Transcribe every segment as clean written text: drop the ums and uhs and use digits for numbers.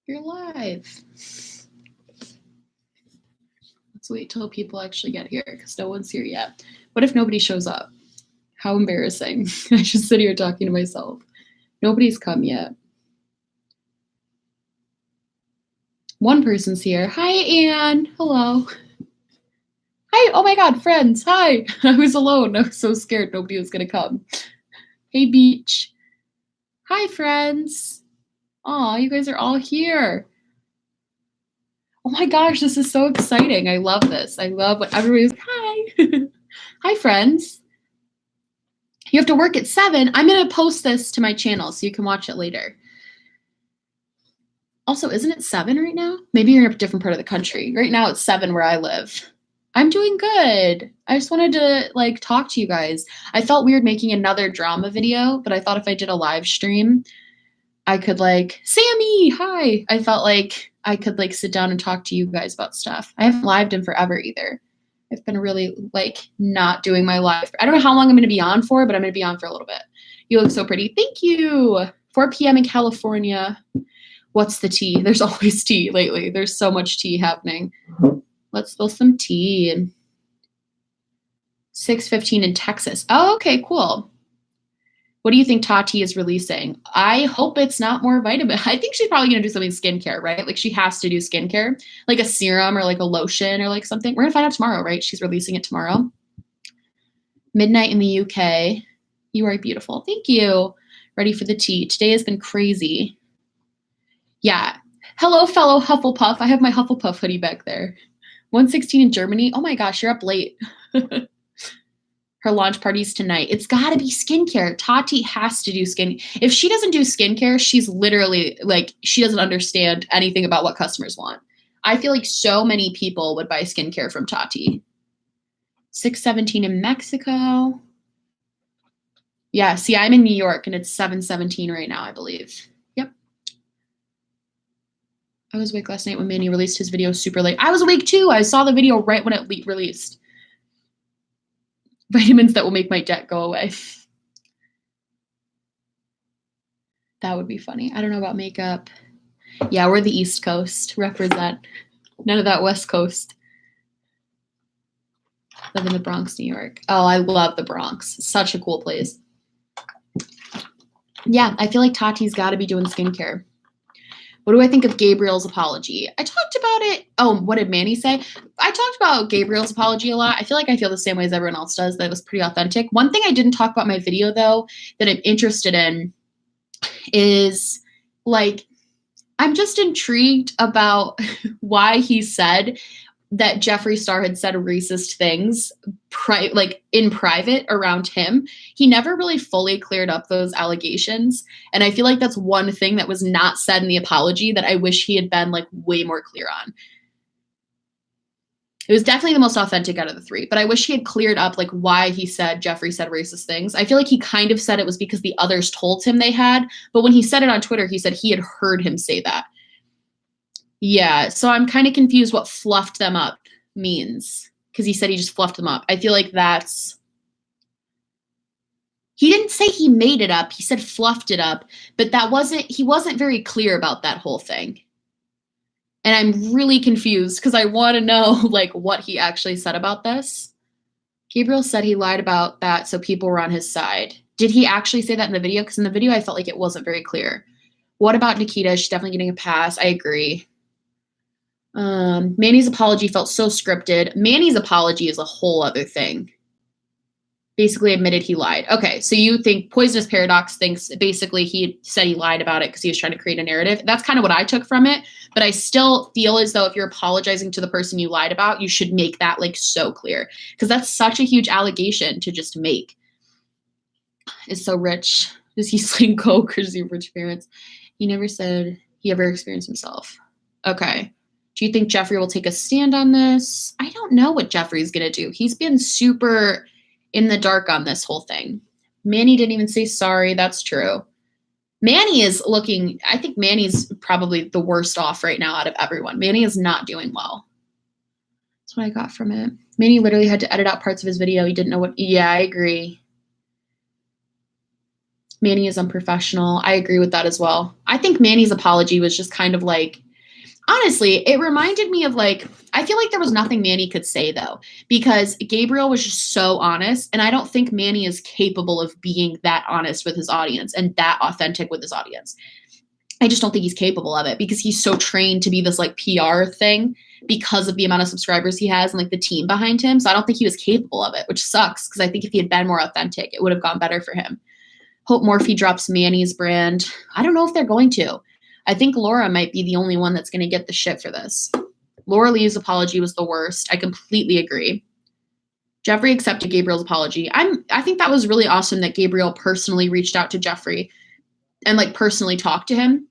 You're live. Let's wait till people actually get here because no one's here yet. What if nobody shows up? How embarrassing. I just sit here talking to myself. Nobody's come yet. One person's here. Hi, Anne. Hello. Hi. Oh my God, friends. Hi. I was alone. I was so scared nobody was going to come. Hey, Beach. Hi, friends. Aw, you guys are all here. Oh my gosh, this is so exciting. I love this. I love what everybody's, hi. Hi, friends. You have to work at 7. I'm going to post this to my channel so you can watch it later. Also, isn't it 7 right now? Maybe you're in a different part of the country. Right now it's 7 where I live. I'm doing good. I just wanted to talk to you guys. I felt weird making another drama video, but I thought if I did a live stream, I could Sammy, hi. I felt like I could sit down and talk to you guys about stuff. I haven't lived in forever either. I've been really not doing my live. I don't know how long I'm going to be on for, but I'm going to be on for a little bit. You look so pretty. Thank you. 4 p.m. in California. What's the tea? There's always tea lately. There's so much tea happening. Let's spill some tea. 6:15 in Texas. Oh, okay, cool. What do you think Tati is releasing? I hope it's not more vitamin. I think she's probably going to do something skincare, right? She has to do skincare, like a serum or a lotion or something. We're going to find out tomorrow, right? She's releasing it tomorrow. Midnight in the UK. You are beautiful. Thank you. Ready for the tea. Today has been crazy. Yeah. Hello, fellow Hufflepuff. I have my Hufflepuff hoodie back there. 1:16 in Germany. Oh my gosh, you're up late. Her launch party's tonight. It's got to be skincare. Tati has to do skin. If she doesn't do skincare, she's literally she doesn't understand anything about what customers want. I feel like so many people would buy skincare from Tati. 6:17 in Mexico. Yeah, see, I'm in New York and it's 7:17 right now, I believe. Yep. I was awake last night when Manny released his video super late. I was awake too. I saw the video right when it released. Vitamins that will make my debt go away. That would be funny. I don't know about makeup. Yeah, we're the East Coast. Represent. None of that West Coast. Live in the Bronx, New York. Oh, I love the Bronx. Such a cool place. Yeah, I feel like Tati's got to be doing skincare. What do I think of Gabriel's apology? I talked about it. Oh, what did Manny say? I talked about Gabriel's apology a lot. I feel the same way as everyone else does. That it was pretty authentic. One thing I didn't talk about in my video, though, that I'm interested in is I'm just intrigued about why he said that Jeffree Star had said racist things in private around him. He never really fully cleared up those allegations. And I feel like that's one thing that was not said in the apology that I wish he had been way more clear on. It was definitely the most authentic out of the 3, but I wish he had cleared up why he said Jeffree said racist things. I feel like he kind of said it was because the others told him they had, but when he said it on Twitter, he said he had heard him say that. Yeah, so I'm kind of confused what fluffed them up means, because he said he just fluffed them up. I feel like he didn't say he made it up. He said fluffed it up, but he wasn't very clear about that whole thing. And I'm really confused because I want to know what he actually said about this. Gabriel said he lied about that so people were on his side. Did he actually say that in the video? Because in the video I felt like it wasn't very clear. What about Nikita? She's definitely getting a pass. I agree. Manny's apology felt so scripted. Manny's apology is a whole other thing. Basically admitted he lied. Okay, so you think Poisonous Paradox thinks basically he said he lied about it because he was trying to create a narrative. That's kind of what I took from it, but I still feel as though if you're apologizing to the person you lied about, you should make that so clear, because that's such a huge allegation to just make. Is so rich. Does he sling coke or does he have rich parents? He never said he ever experienced himself. Okay. Do you think Jeffree will take a stand on this? I don't know what Jeffree's going to do. He's been super in the dark on this whole thing. Manny didn't even say sorry. That's true. Manny is I think Manny's probably the worst off right now out of everyone. Manny is not doing well. That's what I got from it. Manny literally had to edit out parts of his video. He didn't know what. Yeah, I agree. Manny is unprofessional. I agree with that as well. I think Manny's apology was just kind of like, honestly, it reminded me of like, I feel like there was nothing Manny could say though, because Gabriel was just so honest. And I don't think Manny is capable of being that honest with his audience and that authentic with his audience. I just don't think he's capable of it because he's so trained to be this like PR thing because of the amount of subscribers he has and like the team behind him. So I don't think he was capable of it, which sucks because I think if he had been more authentic, it would have gone better for him. Hope Morphe drops Manny's brand. I don't know if they're going to. I think Laura might be the only one that's going to get the shit for this. Laura Lee's apology was the worst. I completely agree. Jeffrey accepted Gabriel's apology. I think that was really awesome that Gabriel personally reached out to Jeffrey and like personally talked to him.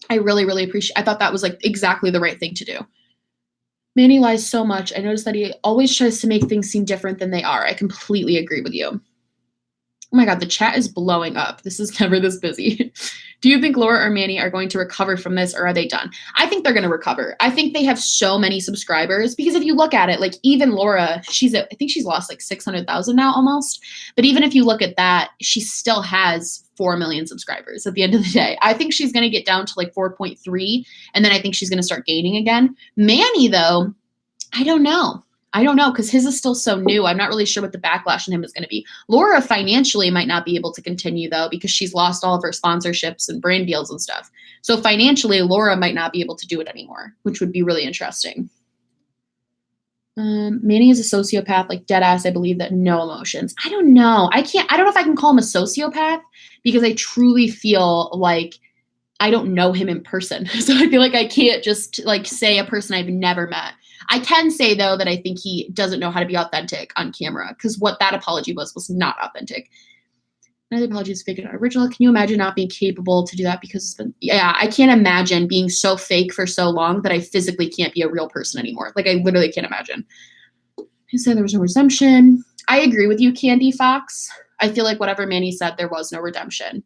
I really, really appreciate. I thought that was like exactly the right thing to do. Manny lies so much. I noticed that he always tries to make things seem different than they are. I completely agree with you. Oh my God, the chat is blowing up. This is never this busy. Do you think Laura or Manny are going to recover from this or are they done? I think they're going to recover. I think they have so many subscribers because if you look at it, like even Laura, I think she's lost like 600,000 now almost. But even if you look at that, she still has 4 million subscribers at the end of the day. I think she's going to get down to like 4.3 and then I think she's going to start gaining again. Manny though, I don't know because his is still so new. I'm not really sure what the backlash on him is going to be. Laura financially might not be able to continue though because she's lost all of her sponsorships and brand deals and stuff. So financially, Laura might not be able to do it anymore, which would be really interesting. Manny is a sociopath, like dead ass. I believe that no emotions. I don't know. I don't know if I can call him a sociopath because I truly feel like I don't know him in person. So I feel like I can't just like say a person I've never met. I can say, though, that I think he doesn't know how to be authentic on camera because what that apology was not authentic. Another apology is fake and not original. Can you imagine not being capable to do that? Because, I can't imagine being so fake for so long that I physically can't be a real person anymore. Like, I literally can't imagine. He said there was no redemption. I agree with you, Candy Fox. I feel like whatever Manny said, there was no redemption.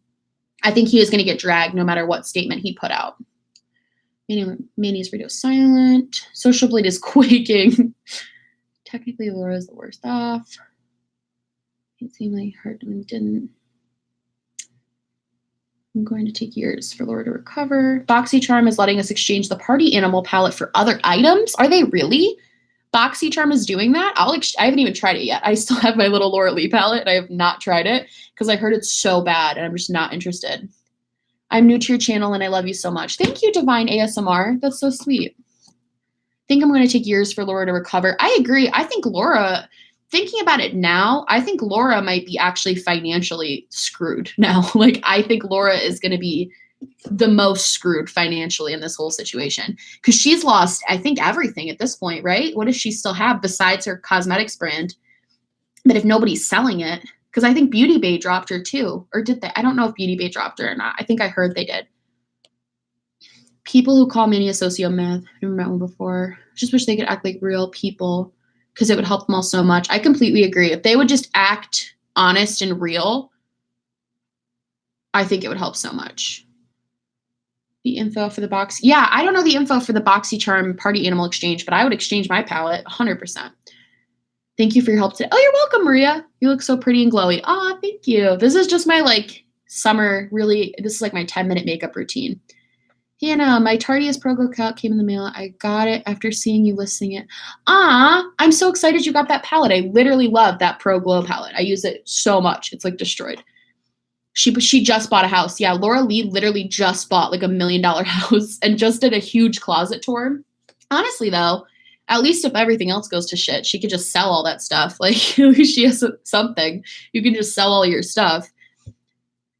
I think he was going to get dragged no matter what statement he put out. Manny's radio silent. Social Blade is quaking. Technically, Laura's the worst off. It seemed like Hartman didn't. I'm going to take years for Laura to recover. BoxyCharm is letting us exchange the party animal palette for other items. Are they really? BoxyCharm is doing that? I haven't even tried it yet. I still have my little Laura Lee palette, and I have not tried it because I heard it's so bad, and I'm just not interested. I'm new to your channel and I love you so much. Thank you, Divine ASMR. That's so sweet. I think I'm going to take years for Laura to recover. I agree. I think Laura, thinking about it now, I think Laura might be actually financially screwed now. Like, I think Laura is going to be the most screwed financially in this whole situation because she's lost, I think, everything at this point, right? What does she still have besides her cosmetics brand? But if nobody's selling it, because I think Beauty Bay dropped her too. Or did they? I don't know if Beauty Bay dropped her or not. I think I heard they did. People who call Manny a sociopath. I've never met one before. Just wish they could act like real people because it would help them all so much. I completely agree. If they would just act honest and real, I think it would help so much. The info for the box. Yeah, I don't know the info for the BoxyCharm Party Animal Exchange, but I would exchange my palette 100%. Thank you for your help today. Oh, you're welcome, Maria. You look so pretty and glowy. Aw, thank you. This is just my like summer, really, this is like my 10-minute makeup routine. Hannah, my Tardiest Pro Glow Palette came in the mail. I got it after seeing you listing it. I'm so excited you got that palette. I literally love that Pro Glow palette. I use it so much. It's like destroyed. She just bought a house. Yeah, Laura Lee literally just bought like $1 million house and just did a huge closet tour. Honestly, though, at least if everything else goes to shit, she could just sell all that stuff. Like, at least she has something. You can just sell all your stuff.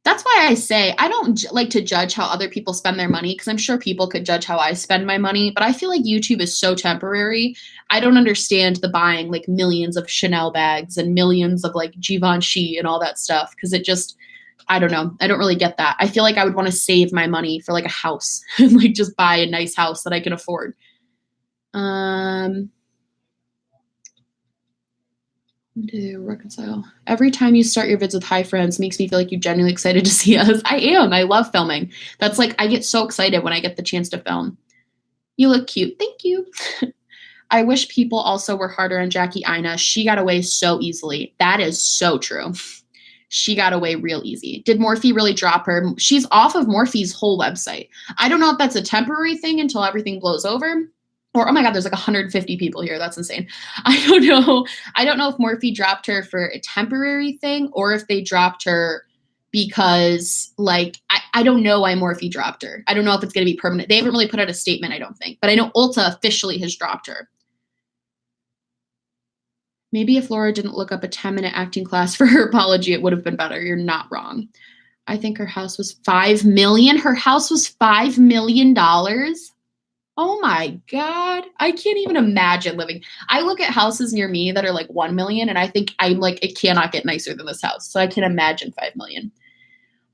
That's why I say I don't like to judge how other people spend their money because I'm sure people could judge how I spend my money. But I feel like YouTube is so temporary. I don't understand the buying like millions of Chanel bags and millions of like Givenchy and all that stuff because it just, I don't know. I don't really get that. I feel like I would want to save my money for like a house and like just buy a nice house that I can afford. To reconcile. Every time you start your vids with hi friends makes me feel like you're genuinely excited to see us. I am. I love filming. That's like, I get so excited when I get the chance to film. You look cute. Thank you. I wish people also were harder on Jackie Aina. She got away so easily. That is so true. she got away real easy. Did Morphe really drop her? She's off of Morphe's whole website. I don't know if that's a temporary thing until everything blows over. Or, oh my God, there's like 150 people here. That's insane. I don't know. I don't know if Morphe dropped her for a temporary thing or if they dropped her because, like, I don't know why Morphe dropped her. I don't know if it's going to be permanent. They haven't really put out a statement, I don't think. But I know Ulta officially has dropped her. Maybe if Laura didn't look up a 10-minute acting class for her apology, it would have been better. You're not wrong. I think her house was $5 million. Her house was $5 million. Oh my God. I can't even imagine living. I look at houses near me that are like 1 million and I think I'm like, it cannot get nicer than this house. So I can imagine 5 million.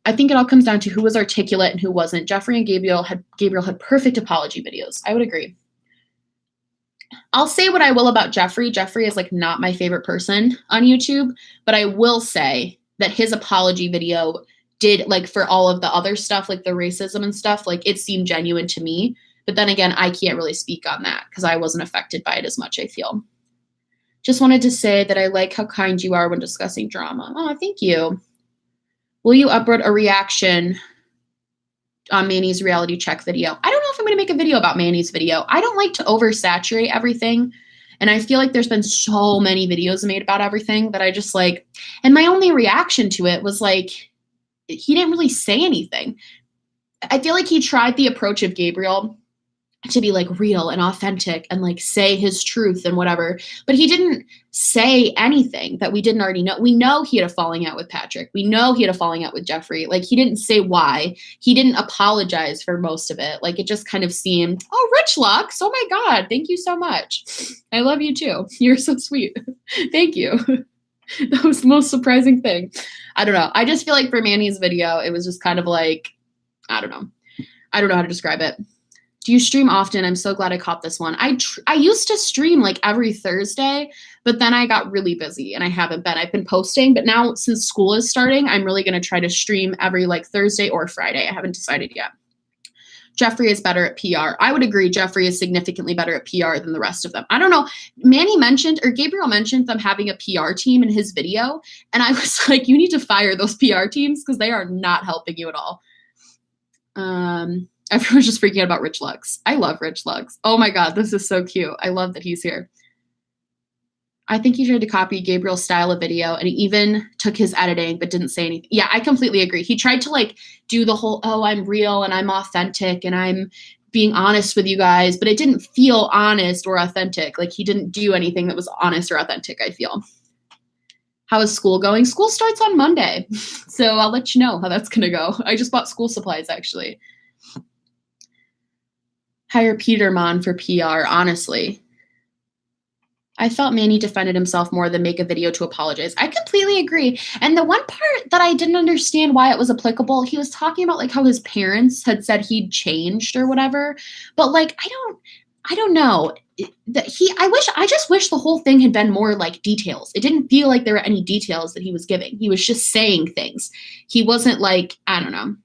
I think it all comes down to who was articulate and who wasn't. Jeffree and Gabriel had perfect apology videos. I would agree. I'll say what I will about Jeffree. Jeffree is like not my favorite person on YouTube, but I will say that his apology video did, like, for all of the other stuff, like the racism and stuff, like it seemed genuine to me. But then again, I can't really speak on that because I wasn't affected by it as much, I feel. Just wanted to say that I like how kind you are when discussing drama. Oh, thank you. Will you upload a reaction on Manny's reality check video? I don't know if I'm going to make a video about Manny's video. I don't like to oversaturate everything. And I feel like there's been so many videos made about everything that I just like, and my only reaction to it was like, he didn't really say anything. I feel like he tried the approach of Gabriel to be like real and authentic and like say his truth and whatever, but he didn't say anything that we didn't already know. We know he had a falling out with Patrick. We know he had a falling out with Jeffree. Like, he didn't say why. He didn't apologize for most of it. Like, it just kind of seemed, oh, Rich Lux, oh my God, thank you so much. I love you too. You're so sweet. Thank you. That was the most surprising thing. I don't know. I just feel like for Manny's video, it was just kind of like, I don't know. I don't know how to describe it. Do you stream often? I'm so glad I caught this one. I used to stream like every Thursday, but then I got really busy and I haven't been. I've been posting, but now since school is starting, I'm really going to try to stream every like Thursday or Friday. I haven't decided yet. Jeffree is better at PR. I would agree. Jeffree is significantly better at PR than the rest of them. I don't know. Manny mentioned, or Gabriel mentioned, them having a PR team in his video. And I was like, you need to fire those PR teams because they are not helping you at all. Everyone's just freaking out about Rich Lux. I love Rich Lux. Oh my God, this is so cute. I love that he's here. I think he tried to copy Gabriel's style of video and he even took his editing but didn't say anything. Yeah, I completely agree. He tried to like do the whole, oh, I'm real and I'm authentic and I'm being honest with you guys, but it didn't feel honest or authentic. Like, he didn't do anything that was honest or authentic, I feel. How is school going? School starts on Monday, so I'll let you know how that's going to go. I just bought school supplies, actually. Hire Peterman for PR, honestly. I felt Manny defended himself more than make a video to apologize. I completely agree. And the one part that I didn't understand why it was applicable, he was talking about like how his parents had said he'd changed or whatever. But like, I don't know. I just wish the whole thing had been more like details. It didn't feel like there were any details that he was giving. He was just saying things. He wasn't like, I don't know.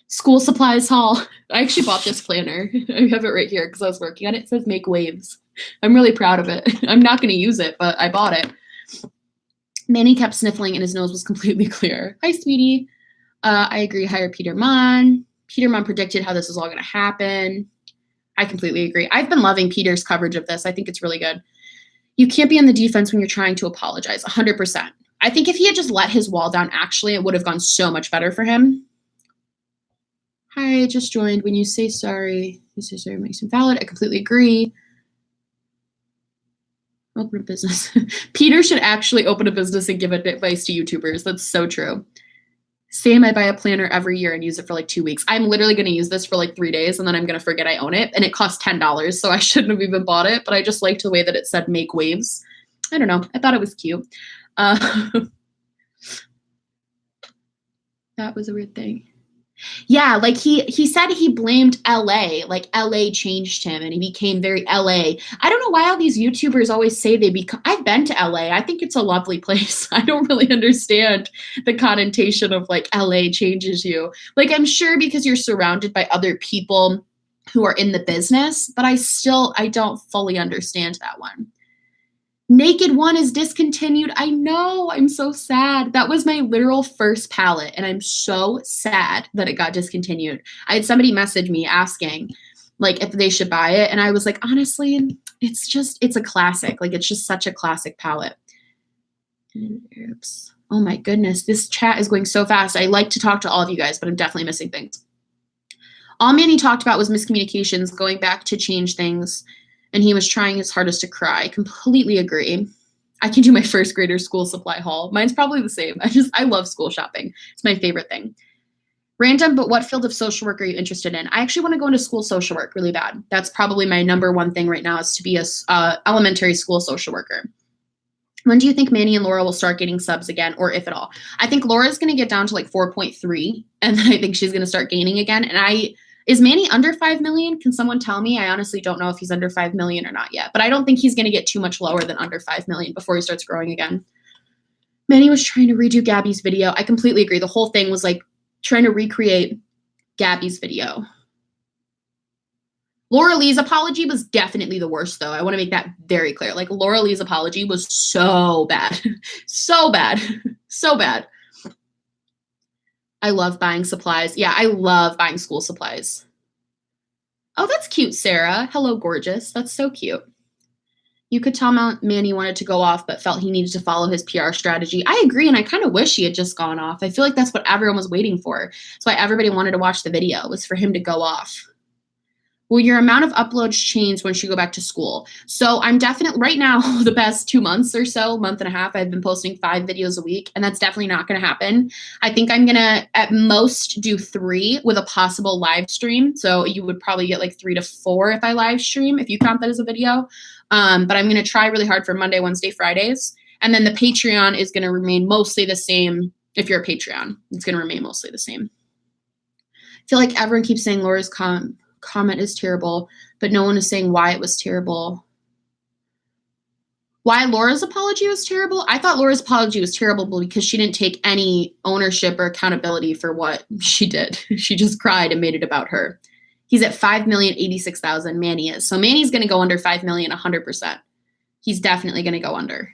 School supplies haul. I actually bought this planner. I have it right here because I was working on it. It says make waves. I'm really proud of it. I'm not going to use it, but I bought it. Manny kept sniffling and his nose was completely clear. Hi, sweetie. I agree. Hire Peter Mon. Peter Mon predicted how this was all going to happen. I completely agree. I've been loving Peter's coverage of this. I think it's really good. You can't be on the defense when you're trying to apologize. 100%. I think if he had just let his wall down, actually, it would have gone so much better for him. Hi, I just joined. When you say sorry makes him valid. I completely agree. Open a business. Peter should actually open a business and give advice to YouTubers. That's so true. Same, I buy a planner every year and use it for like 2 weeks. I'm literally going to use this for like 3 days and then I'm going to forget I own it. And it costs $10, so I shouldn't have even bought it. But I just liked the way that it said make waves. I don't know. I thought it was cute. That was a weird thing. Yeah, like he said he blamed LA, like LA changed him and he became very LA. I don't know why all these YouTubers always say they become, I've been to LA. I think it's a lovely place. I don't really understand the connotation of like LA changes you. Like, I'm sure because you're surrounded by other people who are in the business, but I don't fully understand that one. Naked One is discontinued. I know. I'm so sad. That was my literal first palette, and I'm so sad that it got discontinued. I had somebody message me asking, like, if they should buy it, and I was like, honestly, it's a classic. Like, it's just such a classic palette. Oops. Oh my goodness. This chat is going so fast. I like to talk to all of you guys, but I'm definitely missing things. All Manny talked about was miscommunications, going back to change things, and he was trying his hardest to cry. I completely agree. I can do my first grader school supply haul. Mine's probably the same. I love school shopping. It's my favorite thing. Random, but what field of social work are you interested in? I actually want to go into school social work really bad. That's probably my number one thing right now, is to be a elementary school social worker. When do you think Manny and Laura will start getting subs again, or if at all? I think Laura's going to get down to like 4.3, and then I think she's going to start gaining again. And is Manny under 5 million? Can someone tell me? I honestly don't know if he's under 5 million or not yet, but I don't think he's going to get too much lower than under 5 million before he starts growing again. Manny was trying to redo Gabby's video. I completely agree. The whole thing was like trying to recreate Gabby's video. Laura Lee's apology was definitely the worst, though. I want to make that very clear. Like, Laura Lee's apology was so bad. So bad. So bad. I love buying supplies. Yeah, I love buying school supplies. Oh, that's cute, Sarah. Hello, gorgeous. That's so cute. You could tell Manny wanted to go off, but felt he needed to follow his PR strategy. I agree, and I kind of wish he had just gone off. I feel like that's what everyone was waiting for. That's why everybody wanted to watch the video, was for him to go off. Will your amount of uploads change once you go back to school? So I'm definitely, right now, the past 2 months or so, month and a half, I've been posting 5 videos a week, and that's definitely not going to happen. I think I'm going to, at most, do 3 with a possible live stream. So you would probably get like 3 to 4 if I live stream, if you count that as a video. But I'm going to try really hard for Monday, Wednesday, Fridays. And then the Patreon is going to remain mostly the same. If you're a Patreon, it's going to remain mostly the same. I feel like everyone keeps saying Laura's comment is terrible, but no one is saying why it was terrible. Why Laura's apology was terrible? I thought Laura's apology was terrible because she didn't take any ownership or accountability for what she did. She just cried and made it about her. He's at 5,086,000. Manny is. So Manny's going to go under 5 million 100%. He's definitely going to go under.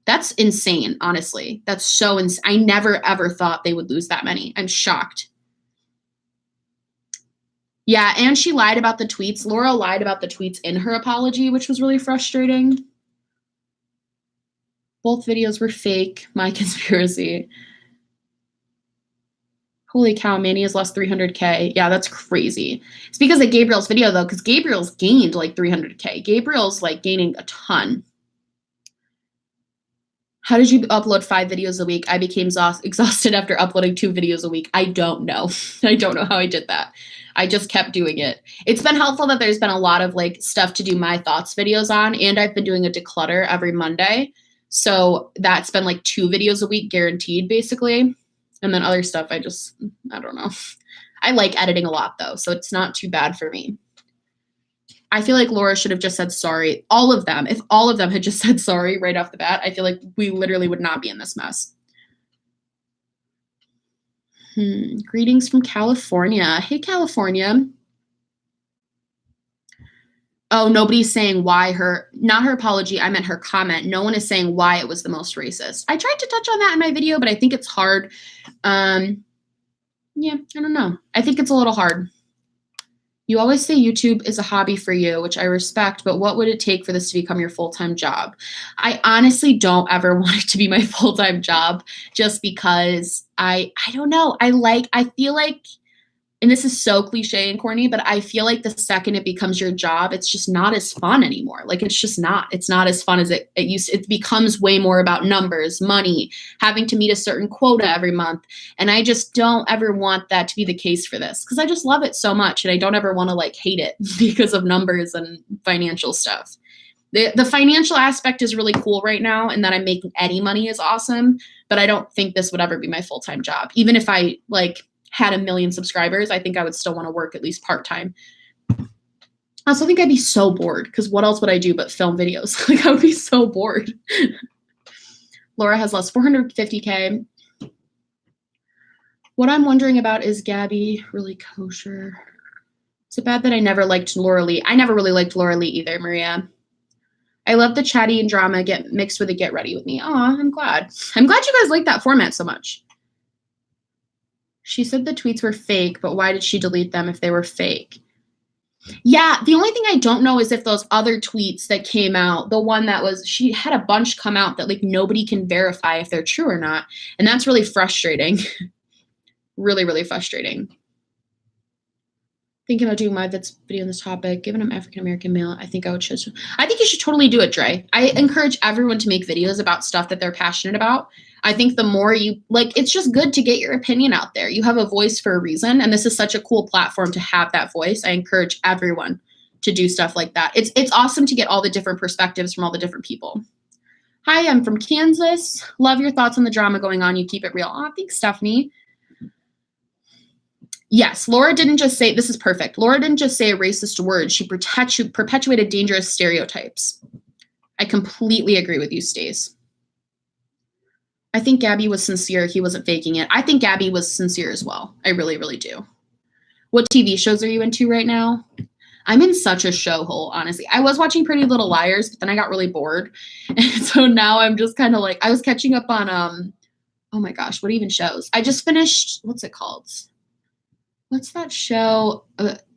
That's insane, honestly. That's so insane. I never, ever thought they would lose that many. I'm shocked. Yeah, and she lied about the tweets. Laura lied about the tweets in her apology, which was really frustrating. Both videos were fake. My conspiracy. Holy cow, Manny has lost 300K. Yeah, that's crazy. It's because of Gabriel's video, though, because Gabriel's gained like 300K. Gabriel's like gaining a ton. How did you upload 5 videos a week? I became exhausted after uploading 2 videos a week. I don't know. I don't know how I did that. I just kept doing it. It's been helpful that there's been a lot of like stuff to do my thoughts videos on, and I've been doing a declutter every Monday. So that's been like 2 videos a week guaranteed, basically. And then other stuff, I don't know. I like editing a lot though, so it's not too bad for me. I feel like Laura should have just said sorry. All of them. If all of them had just said sorry right off the bat, I feel like we literally would not be in this mess. Greetings from California. Hey, California. Oh, nobody's saying why not her apology. I meant her comment. No one is saying why it was the most racist. I tried to touch on that in my video, but I think it's hard. Yeah, I don't know. I think it's a little hard. You always say YouTube is a hobby for you, which I respect, but what would it take for this to become your full-time job? I honestly don't ever want it to be my full-time job just because I don't know. I feel like, and this is so cliche and corny, but I feel like the second it becomes your job, it's just not as fun anymore. Like, it's not as fun as it used to. It becomes way more about numbers, money, having to meet a certain quota every month. And I just don't ever want that to be the case for this, because I just love it so much. And I don't ever want to like hate it because of numbers and financial stuff. The financial aspect is really cool right now, and that I'm making any money is awesome, but I don't think this would ever be my full-time job. Even if I like had 1 million subscribers, I think I would still want to work at least part-time. I also think I'd be so bored, because what else would I do but film videos? Like, I would be so bored. Laura has lost 450K. What I'm wondering about is Gabby really kosher? Is it bad that I never liked Laura Lee? I never really liked Laura Lee either, Maria. I love the chatty and drama get mixed with the get ready with me. Aw, I'm glad. I'm glad you guys like that format so much. She said the tweets were fake, but why did she delete them if they were fake? Yeah, the only thing I don't know is if those other tweets that came out, the one that was, she had a bunch come out that like nobody can verify if they're true or not. And that's really frustrating. Really, really frustrating. Thinking about doing my video on this topic. Given I'm African-American male, I think I would choose. I think you should totally do it, Dre. I encourage everyone to make videos about stuff that they're passionate about. I think the more you, like, it's just good to get your opinion out there. You have a voice for a reason, and this is such a cool platform to have that voice. I encourage everyone to do stuff like that. It's awesome to get all the different perspectives from all the different people. Hi, I'm from Kansas. Love your thoughts on the drama going on. You keep it real. Aw, thanks, Stephanie. Yes, Laura didn't just say, this is perfect. Laura didn't just say a racist word. She perpetuated dangerous stereotypes. I completely agree with you, Stace. I think Gabby was sincere. He wasn't faking it. I think Gabby was sincere as well. I really, really do. What TV shows are you into right now? I'm in such a show hole, honestly. I was watching Pretty Little Liars, but then I got really bored. And so now I'm just kind of like, I was catching up on, oh my gosh, what even shows? I just finished, what's it called? What's that show?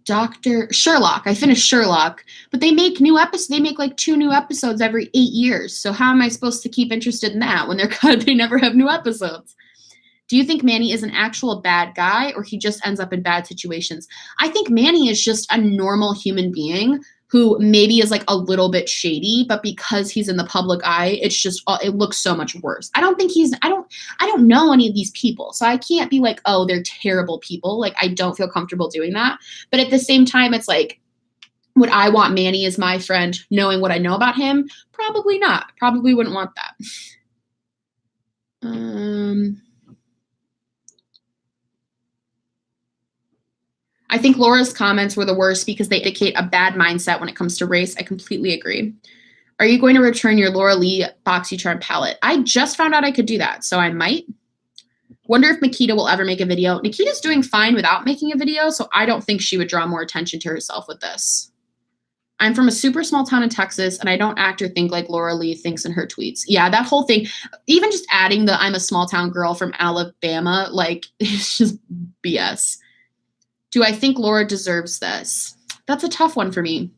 Dr. Sherlock. I finished Sherlock, but they make new episodes. They make like 2 new episodes every 8 years. So how am I supposed to keep interested in that when they never have new episodes? Do you think Manny is an actual bad guy or he just ends up in bad situations? I think Manny is just a normal human being who maybe is like a little bit shady, but because he's in the public eye, it's just, it looks so much worse. I don't know any of these people. So I can't be like, oh, they're terrible people. Like, I don't feel comfortable doing that. But at the same time, it's like, would I want Manny as my friend knowing what I know about him? Probably not. Probably wouldn't want that. I think Laura's comments were the worst because they indicate a bad mindset when it comes to race. I completely agree. Are you going to return your Laura Lee BoxyCharm palette? I just found out I could do that, so I might. Wonder if Nikita will ever make a video. Nikita's doing fine without making a video, so I don't think she would draw more attention to herself with this. I'm from a super small town in Texas, and I don't act or think like Laura Lee thinks in her tweets. Yeah, that whole thing, even just adding the I'm a small town girl from Alabama, like, it's just BS. Do I think Laura deserves this? That's a tough one for me.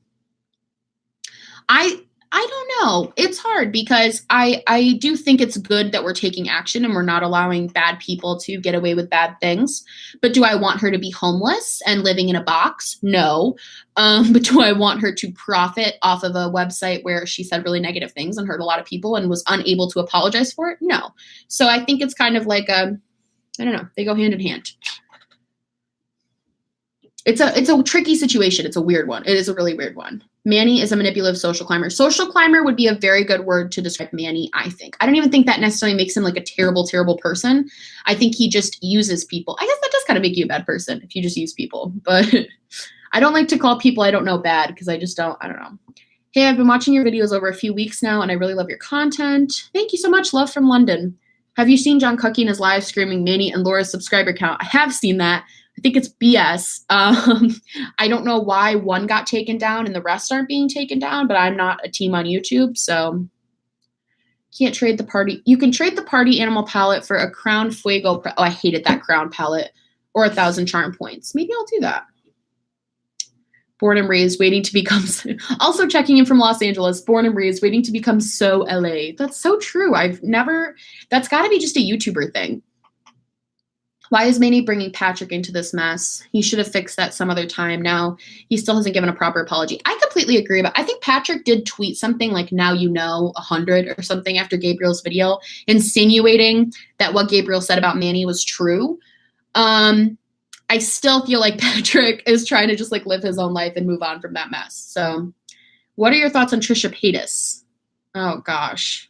I don't know. It's hard because I do think it's good that we're taking action and we're not allowing bad people to get away with bad things. But do I want her to be homeless and living in a box? No. But do I want her to profit off of a website where she said really negative things and hurt a lot of people and was unable to apologize for it? No. So I think it's kind of like I don't know. They go hand in hand. It's a tricky situation. It's a weird one. It is a really weird one. Manny is a manipulative social climber. Social climber would be a very good word to describe Manny, I think. I don't even think that necessarily makes him like a terrible, terrible person. I think he just uses people. I guess that does kind of make you a bad person if you just use people. But I don't like to call people I don't know bad because I don't know. Hey, I've been watching your videos over a few weeks now, and I really love your content. Thank you so much. Love from London. Have you seen John Cucky in his live screaming Manny and Laura's subscriber count? I have seen that. I think it's BS. I don't know why one got taken down and the rest aren't being taken down, but I'm not a team on YouTube, so can't trade the party. You can trade the party animal palette for a Crown Fuego. Oh, I hated that Crown palette, or 1,000 charm points. Maybe I'll do that. Born and raised, waiting to become, also checking in from Los Angeles, born and raised, waiting to become so LA. That's so true. That's gotta be just a YouTuber thing. Why is Manny bringing Patrick into this mess? He should have fixed that some other time. Now he still hasn't given a proper apology. I completely agree, but I think Patrick did tweet something like now you know 100 or something after Gabriel's video, insinuating that what Gabriel said about Manny was true. I still feel like Patrick is trying to just like live his own life and move on from that mess. So what are your thoughts on Trisha Paytas? Oh gosh.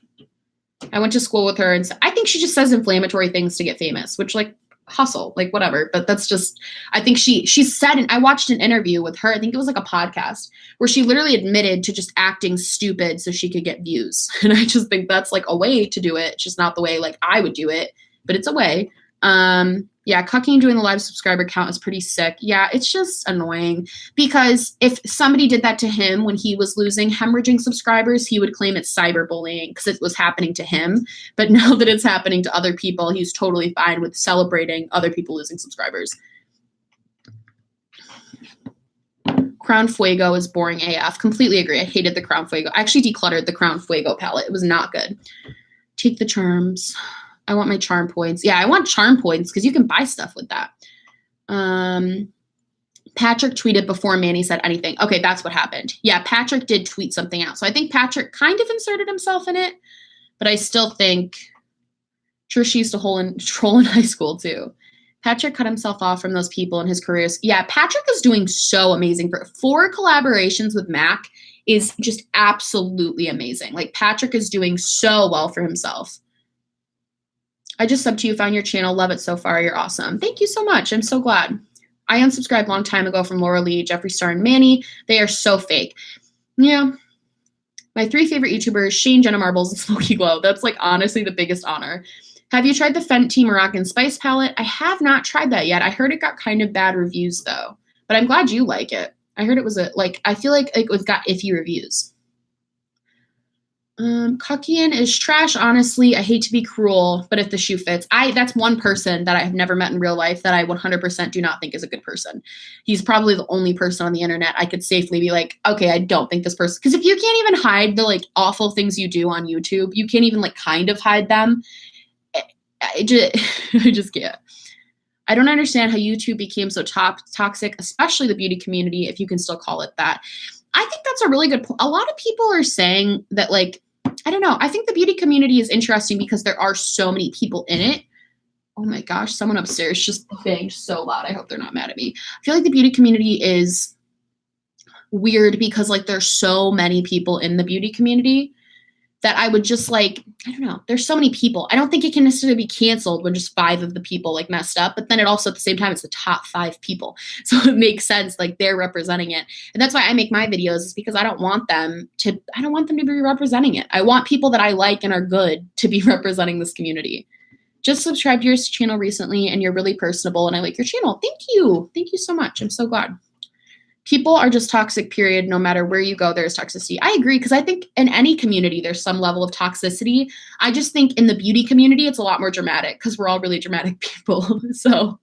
I went to school with her and I think she just says inflammatory things to get famous, which like, hustle, like whatever, but that's just, I think she said, and I watched an interview with her, I think it was like a podcast where she literally admitted to just acting stupid so she could get views. And I just think that's like a way to do it. It's just not the way like I would do it, but it's a way. Yeah, cucking doing the live subscriber count is pretty sick. Yeah, it's just annoying because if somebody did that to him when he was losing hemorrhaging subscribers, he would claim it's cyberbullying because it was happening to him. But now that it's happening to other people, he's totally fine with celebrating other people losing subscribers. Crown Fuego is boring AF. Completely agree. I hated the Crown Fuego. I actually decluttered the Crown Fuego palette. It was not good. Take the charms. I want my charm points. Yeah, I want charm points because you can buy stuff with that. Patrick tweeted before Manny said anything. Okay, that's what happened. Yeah, Patrick did tweet something out. So I think Patrick kind of inserted himself in it, but I still think Trish used to troll in high school too. Patrick cut himself off from those people in his careers. Yeah, Patrick is doing so amazing. For 4 collaborations with Mac is just absolutely amazing. Like Patrick is doing so well for himself. I just subbed to you, found your channel, love it so far. You're awesome. Thank you so much. I'm so glad. I unsubscribed a long time ago from Laura Lee, Jeffree Star, and Manny. They are so fake. Yeah. My 3 favorite YouTubers, Shane, Jenna Marbles, and Smokey Glow. That's like honestly the biggest honor. Have you tried the Fenty Moroccan Spice palette? I have not tried that yet. I heard it got kind of bad reviews though, but I'm glad you like it. I heard it was I feel like it got iffy reviews. Kukian is trash, honestly. I hate to be cruel, but if the shoe fits. That's one person that I have never met in real life that I 100% do not think is a good person. He's probably the only person on the internet I could safely be like, okay, I don't think this person, because if you can't even hide the like awful things you do on YouTube, you can't even like kind of hide them. I just can't. I don't understand how YouTube became so toxic, especially the beauty community, if you can still call it that. I think that's a really good point. A lot of people are saying that, like, I don't know. I think the beauty community is interesting because there are so many people in it. Oh my gosh, someone upstairs just banged so loud. I hope they're not mad at me. I feel like the beauty community is weird because like there's so many people in the beauty community that I would just like, I don't know. There's so many people. I don't think it can necessarily be canceled when just 5 of the people like messed up, but then it also at the same time, it's the top 5 people. So it makes sense. Like they're representing it. And that's why I make my videos, is because I don't want them to be representing it. I want people that I like and are good to be representing this community. Just subscribed to your channel recently and you're really personable and I like your channel. Thank you. Thank you so much. I'm so glad. People are just toxic, period. No matter where you go, there's toxicity. I agree, because I think in any community, there's some level of toxicity. I just think in the beauty community, it's a lot more dramatic because we're all really dramatic people. So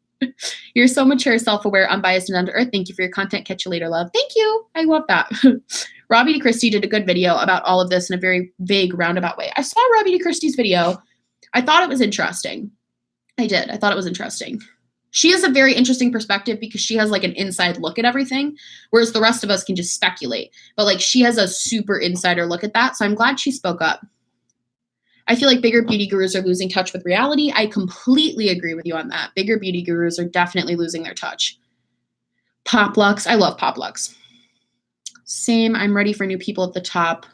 you're so mature, self-aware, unbiased, and down to earth. Thank you for your content. Catch you later, love. Thank you. I love that. Robbie DeChristie did a good video about all of this in a very vague, roundabout way. I saw Robbie DeChristie's video. I thought it was interesting. I did. I thought it was interesting. She has a very interesting perspective because she has like an inside look at everything, whereas the rest of us can just speculate. But like she has a super insider look at that. So I'm glad she spoke up. I feel like bigger beauty gurus are losing touch with reality. I completely agree with you on that. Bigger beauty gurus are definitely losing their touch. Pop Lux. I love Pop Lux. Same. I'm ready for new people at the top.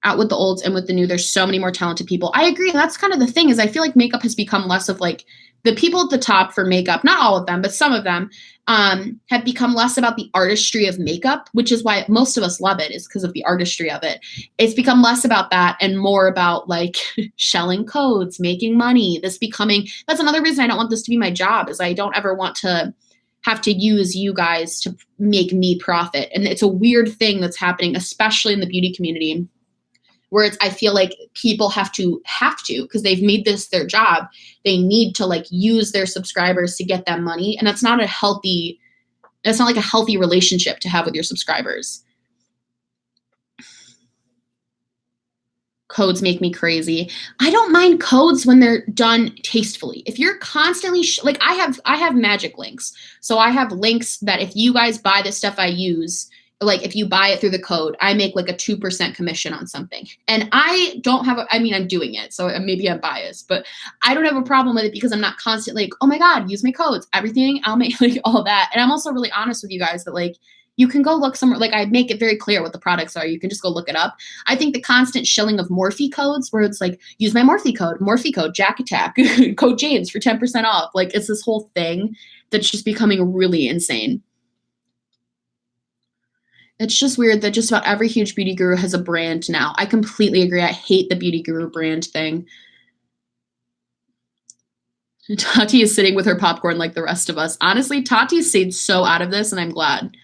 Out with the olds and with the new. There's so many more talented people. I agree. That's kind of the thing, is I feel like makeup has become less of like the people at the top for makeup, not all of them, but some of them have become less about the artistry of makeup, which is why most of us love it, is because of the artistry of it. It's become less about that and more about like shelling codes, making money, that's another reason I don't want this to be my job, is I don't ever want to have to use you guys to make me profit. And it's a weird thing that's happening, especially in the beauty community, where I feel like people have to, because they've made this their job. They need to like use their subscribers to get them money. And that's not like a healthy relationship to have with your subscribers. Codes make me crazy. I don't mind codes when they're done tastefully. If you're constantly, I have magic links. So I have links that if you guys buy the stuff I use, like if you buy it through the code, I make like a 2% commission on something. And I don't have, I'm doing it. So maybe I'm biased, but I don't have a problem with it because I'm not constantly like, oh my God, use my codes, everything. I'll make like all that. And I'm also really honest with you guys that like, you can go look somewhere, like I make it very clear what the products are. You can just go look it up. I think the constant shilling of Morphe codes where it's like, use my Morphe code, Jack Attack, code James for 10% off. Like it's this whole thing that's just becoming really insane. It's just weird that just about every huge beauty guru has a brand now. I completely agree. I hate the beauty guru brand thing. Tati is sitting with her popcorn like the rest of us. Honestly, Tati stayed so out of this, and I'm glad.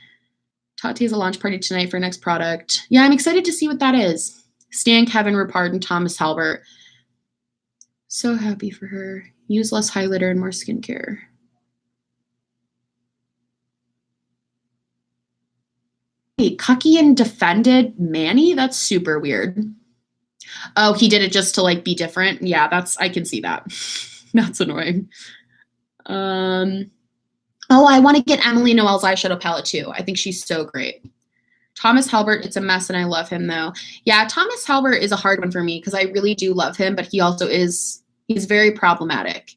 Tati has a launch party tonight for next product. Yeah, I'm excited to see what that is. Stan, Kevin, Ripard, and Thomas Halbert. So happy for her. Use less highlighter and more skincare. Hey, Cuckian defended Manny? That's super weird. Oh, he did it just to like be different? Yeah, I can see that. That's annoying. Oh, I want to get Emily Noel's eyeshadow palette too. I think she's so great. Thomas Halbert, it's a mess and I love him though. Yeah, Thomas Halbert is a hard one for me because I really do love him, but he's very problematic.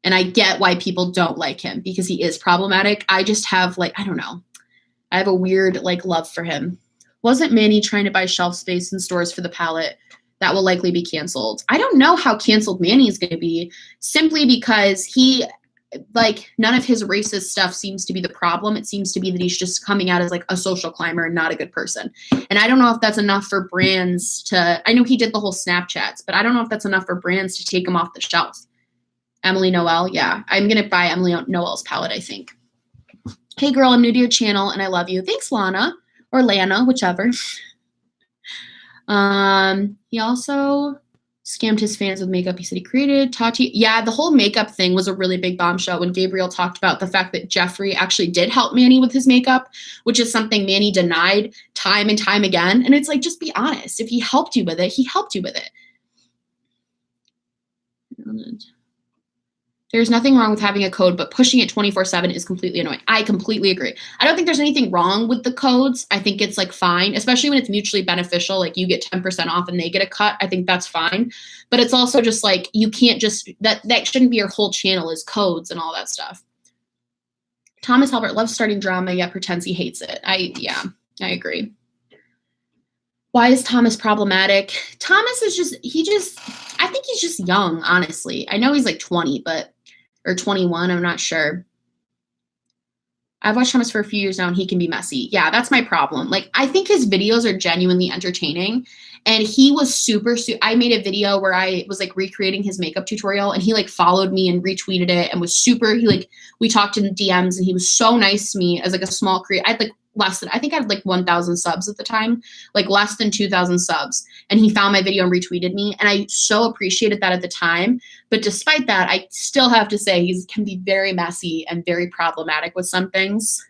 And I get why people don't like him because he is problematic. I just have like, I don't know. I have a weird like love for him. Wasn't Manny trying to buy shelf space in stores for the palette? That will likely be canceled. I don't know how canceled Manny is going to be simply because none of his racist stuff seems to be the problem. It seems to be that he's just coming out as like a social climber and not a good person. And I don't know if that's enough for brands I know he did the whole Snapchats, but I don't know if that's enough for brands to take him off the shelf. Emily Noel, yeah. I'm going to buy Emily Noel's palette, I think. Hey girl, I'm new to your channel and I love you. Thanks, Lana. Or Lana, whichever. He also scammed his fans with makeup he said he created. Tati, yeah, the whole makeup thing was a really big bombshell when Gabriel talked about the fact that Jeffrey actually did help Manny with his makeup, which is something Manny denied time and time again. And it's like, just be honest. If he helped you with it, he helped you with it. There's nothing wrong with having a code, but pushing it 24/7 is completely annoying. I completely agree. I don't think there's anything wrong with the codes. I think it's like fine, especially when it's mutually beneficial. Like you get 10% off and they get a cut. I think that's fine. But it's also just like, you can't just, that shouldn't be your whole channel is codes and all that stuff. Thomas Halbert loves starting drama, yet pretends he hates it. I agree. Why is Thomas problematic? Thomas is I think he's just young, honestly. I know he's like 20, or 21, I'm not sure. I've watched Thomas for a few years now and he can be messy. Yeah, that's my problem. Like, I think his videos are genuinely entertaining. And he was I made a video where I was like recreating his makeup tutorial and he like followed me and retweeted it and was we talked in DMs and he was so nice to me as like a small creator. I think I had like 1,000 subs at the time, like less than 2,000 subs. And he found my video and retweeted me. And I so appreciated that at the time. But despite that, I still have to say he can be very messy and very problematic with some things.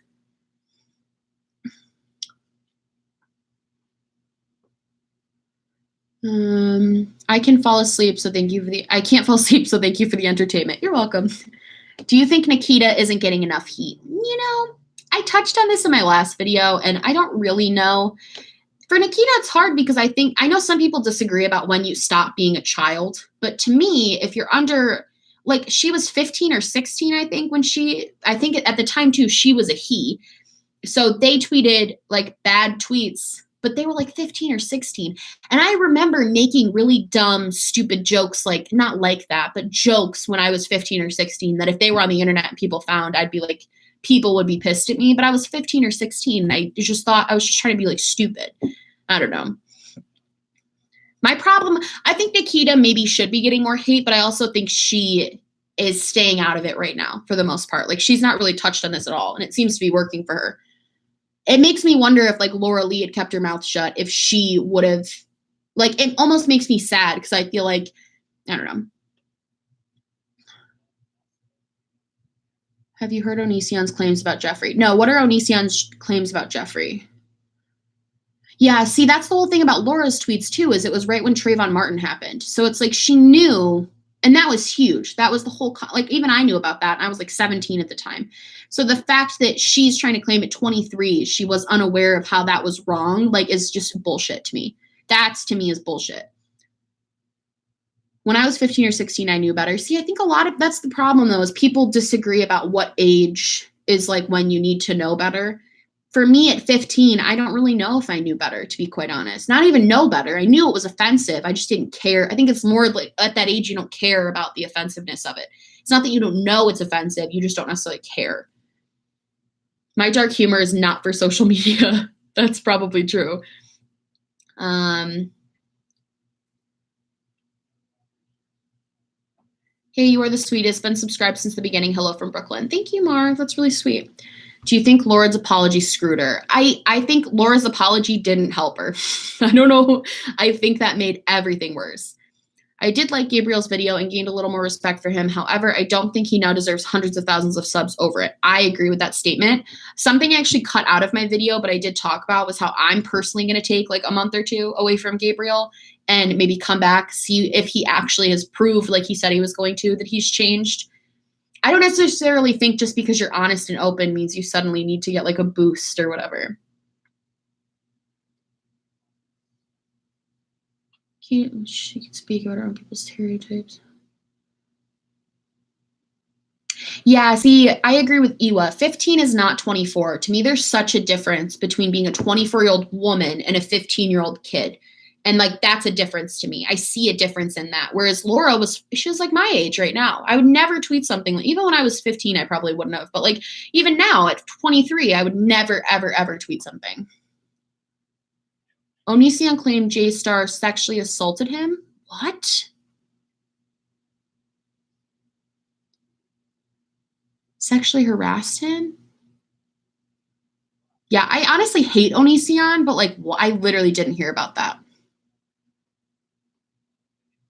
I can fall asleep, so thank you I can't fall asleep, so thank you for the entertainment. You're welcome. Do you think Nikita isn't getting enough heat? I touched on this in my last video, and I don't really know. For Nikita, it's hard because I know some people disagree about when you stop being a child, but to me, if you're under, like, she was 15 or 16, I think, I think at the time, too, she was a he. So they tweeted, like, bad tweets, but they were, like, 15 or 16. And I remember making really dumb, stupid jokes, like, not like that, but jokes when I was 15 or 16 that if they were on the internet and people found, I'd be like, people would be pissed at me, but I was 15 or 16 and I just thought I was just trying to be like stupid. I don't know. My problem, I think Nikita maybe should be getting more hate, but I also think she is staying out of it right now for the most part. Like she's not really touched on this at all and it seems to be working for her. It makes me wonder if like Laura Lee had kept her mouth shut, if she would have, like, it almost makes me sad because I feel like, I don't know. Have you heard Oniisan's claims about Jeffrey? No, what are Oniisan's claims about Jeffrey? Yeah, see, that's the whole thing about Laura's tweets, too, is it was right when Trayvon Martin happened. So it's like she knew, and that was huge. That was the whole, like, even I knew about that, and I was like 17 at the time. So the fact that she's trying to claim at 23, she was unaware of how that was wrong, like, is just bullshit to me. That's, to me, is bullshit. When I was 15 or 16, I knew better. See, I think that's the problem, though, is people disagree about what age is like when you need to know better. For me at 15, I don't really know if I knew better, to be quite honest. Not even know better. I knew it was offensive. I just didn't care. I think it's more like at that age, you don't care about the offensiveness of it. It's not that you don't know it's offensive. You just don't necessarily care. My dark humor is not for social media. That's probably true. Hey, you are the sweetest. Been subscribed since the beginning. Hello from Brooklyn. Thank you, Mar. That's really sweet. Do you think Laura's apology screwed her? I think Laura's apology didn't help her. I don't know. I think that made everything worse. I did like Gabriel's video and gained a little more respect for him. However, I don't think he now deserves hundreds of thousands of subs over it. I agree with that statement. Something I actually cut out of my video, but I did talk about was how I'm personally going to take like a month or two away from Gabriel and maybe come back, see if he actually has proved, like he said he was going to, that he's changed. I don't necessarily think just because you're honest and open means you suddenly need to get like a boost or whatever. She can speak about her own people's stereotypes. Yeah, see, I agree with Iwa. 15 is not 24. To me, there's such a difference between being a 24-year-old woman and a 15-year-old kid. And like, that's a difference to me. I see a difference in that. Whereas Laura she was like my age right now. I would never tweet something. Even when I was 15, I probably wouldn't have. But like, even now at 23, I would never, ever, ever tweet something. Oniisan claimed J-Star sexually assaulted him. What? Sexually harassed him? Yeah, I honestly hate Oniisan, but like, I literally didn't hear about that.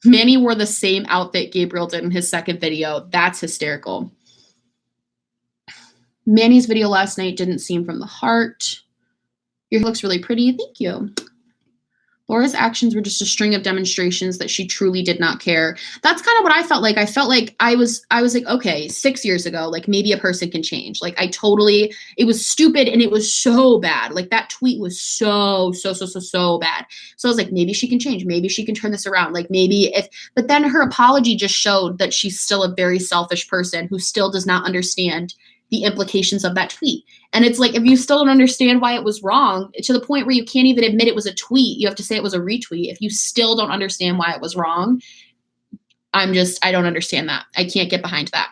Manny wore the same outfit Gabriel did in his second video. That's hysterical. Manny's video last night didn't seem from the heart. Your hair looks really pretty. Thank you. Laura's actions were just a string of demonstrations that she truly did not care. That's kind of what I felt like. I felt like I was like, okay, 6 years ago, like maybe a person can change. Like it was stupid and it was so bad. Like that tweet was so bad. So I was like, maybe she can change. Maybe she can turn this around. Like but then her apology just showed that she's still a very selfish person who still does not understand the implications of that tweet. And it's like, if you still don't understand why it was wrong, to the point where you can't even admit it was a tweet, you have to say it was a retweet. If you still don't understand why it was wrong, I don't understand that. I can't get behind that.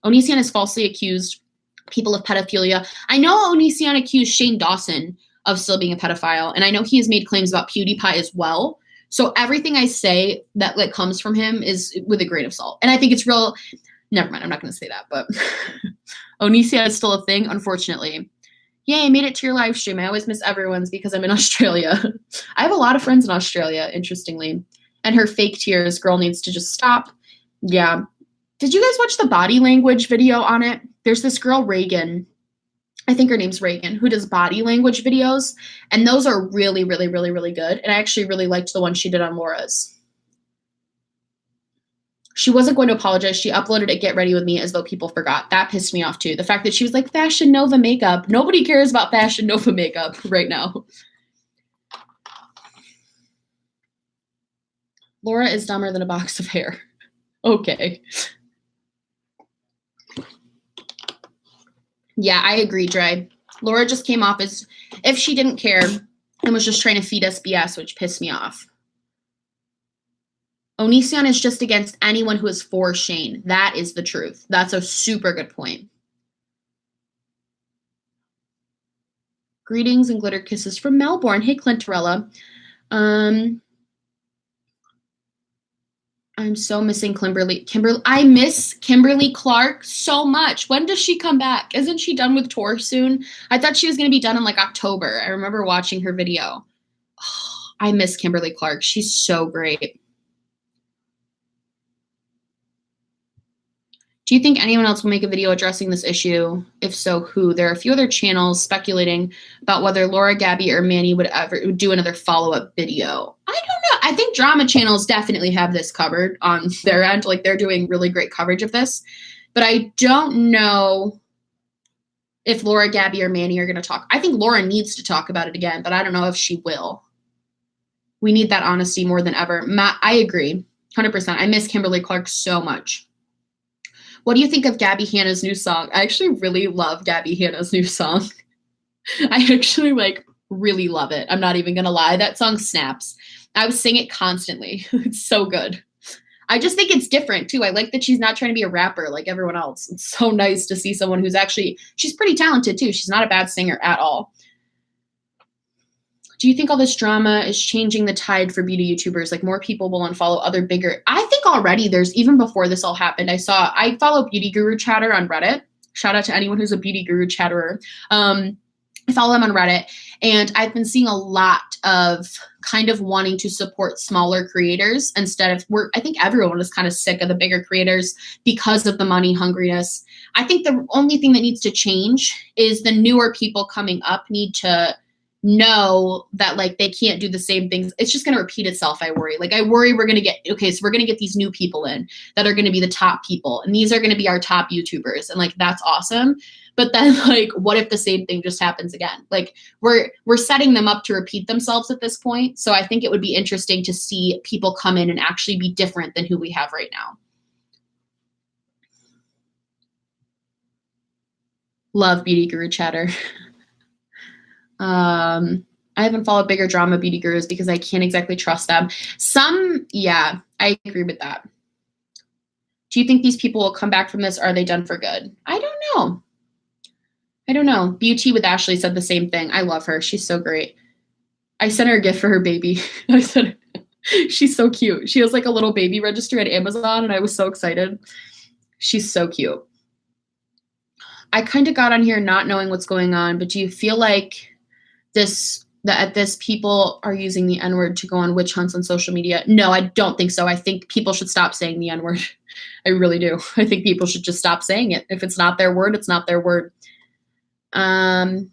Oniisan has falsely accused people of pedophilia. I know Oniisan accused Shane Dawson of still being a pedophile, and I know he has made claims about PewDiePie as well. So everything I say that like comes from him is with a grain of salt. And I think it's real. Never mind, I'm not going to say that, but Oniisan is still a thing, unfortunately. Yay, I made it to your live stream. I always miss everyone's because I'm in Australia. I have a lot of friends in Australia, interestingly. And her fake tears, girl needs to just stop. Yeah. Did you guys watch the body language video on it? There's this girl, Reagan. I think her name's Reagan, who does body language videos. And those are really, really, really, really good. And I actually really liked the one she did on Laura's. She wasn't going to apologize. She uploaded a Get Ready With Me as though people forgot. That pissed me off too. The fact that she was like, Fashion Nova makeup. Nobody cares about Fashion Nova makeup right now. Laura is dumber than a box of hair. Okay. Yeah, I agree, Dre. Laura just came off as if she didn't care and was just trying to feed us BS, which pissed me off. Oniisan is just against anyone who is for Shane. That is the truth. That's a super good point. Greetings and glitter kisses from Melbourne. Hey, Clintorella. I'm so missing Kimberly. I miss Kimberly Clark so much. When does she come back? Isn't she done with tour soon? I thought she was going to be done in like October. I remember watching her video. Oh, I miss Kimberly Clark. She's so great. Do you think anyone else will make a video addressing this issue? If so, who? There are a few other channels speculating about whether Laura, Gabby, or Manny would do another follow-up video. I don't know. I think drama channels definitely have this covered on their end. Like, they're doing really great coverage of this. But I don't know if Laura, Gabby, or Manny are going to talk. I think Laura needs to talk about it again, but I don't know if she will. We need that honesty more than ever. I agree. 100%. I miss Kimberly Clark so much. What do you think of Gabby Hanna's new song? I actually really love Gabby Hanna's new song. I actually really love it. I'm not even going to lie. That song slaps. I would sing it constantly. It's so good. I just think it's different too. I like that she's not trying to be a rapper like everyone else. It's so nice to see someone who's she's pretty talented too. She's not a bad singer at all. Do you think all this drama is changing the tide for beauty YouTubers? Like more people will unfollow other bigger. I think already there's, even before this all happened, I follow Beauty Guru Chatter on Reddit. Shout out to anyone who's a Beauty Guru Chatterer. I follow them on Reddit, and I've been seeing a lot of kind of wanting to support smaller creators instead of, I think everyone is kind of sick of the bigger creators because of the money hungriness. I think the only thing that needs to change is the newer people coming up need to know that like they can't do the same things. It's just going to repeat itself. I worry we're going to get, okay, so we're going to get these new people in that are going to be the top people, and these are going to be our top YouTubers, and like that's awesome. But then like what if the same thing just happens again? Like we're setting them up to repeat themselves at this point. So I think it would be interesting to see people come in and actually be different than who we have right now. Love Beauty Guru Chatter. I haven't followed bigger drama beauty gurus because I can't exactly trust them. Some, yeah, I agree with that. Do you think these people will come back from this? Or are they done for good? I don't know. Beauty with Ashley said the same thing. I love her. She's so great. I sent her a gift for her baby. I said, she's so cute. She has like a little baby register at Amazon, and I was so excited. She's so cute. I kind of got on here not knowing what's going on, but do you feel like that people are using the N-word to go on witch hunts on social media? No, I don't think so. I think people should stop saying the N-word. I really do. I think people should just stop saying it. If it's not their word, it's not their word. I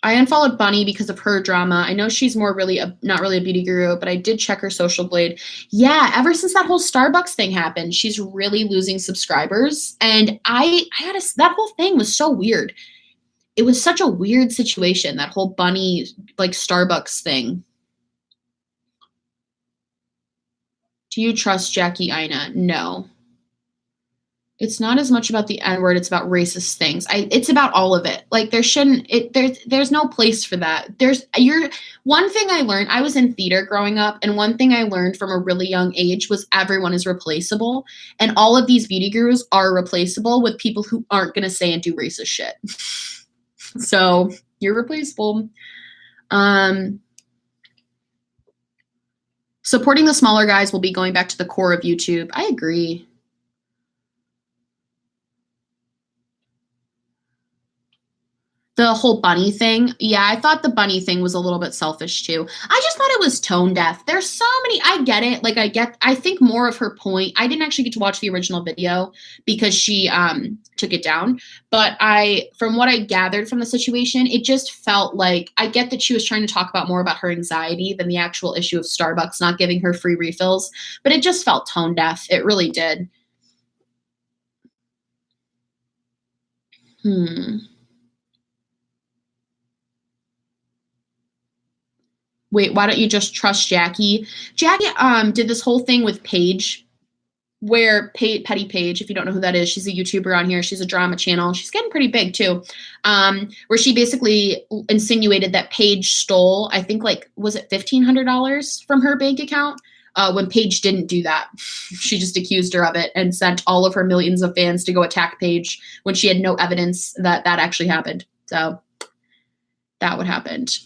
unfollowed Bunny because of her drama. I know she's not really a beauty guru, but I did check her social blade. Yeah, ever since that whole Starbucks thing happened, she's really losing subscribers. And that whole thing was so weird. It was such a weird situation, that whole Bunny, like Starbucks thing. Do you trust Jackie Aina? No. It's not as much about the N-word, it's about racist things. It's about all of it. Like there's no place for that. One thing I learned, I was in theater growing up, and one thing I learned from a really young age was everyone is replaceable. And all of these beauty gurus are replaceable with people who aren't going to say and do racist shit. So you're replaceable. Supporting the smaller guys will be going back to the core of YouTube. I agree. The whole bunny thing. Yeah, I thought the bunny thing was a little bit selfish too. I just thought it was tone deaf. There's so many, I get it. Like I think more of her point. I didn't actually get to watch the original video because she took it down. But from what I gathered from the situation, it just felt like, I get that she was trying to talk about more about her anxiety than the actual issue of Starbucks not giving her free refills. But it just felt tone deaf. It really did. Wait, why don't you just trust Jackie? Jackie did this whole thing with Paige, where Petty Paige, if you don't know who that is, she's a YouTuber on here. She's a drama channel. She's getting pretty big too. Where she basically insinuated that Paige stole, I think was it $1,500 from her bank account? When Paige didn't do that. She just accused her of it and sent all of her millions of fans to go attack Paige when she had no evidence that actually happened. So that what happened.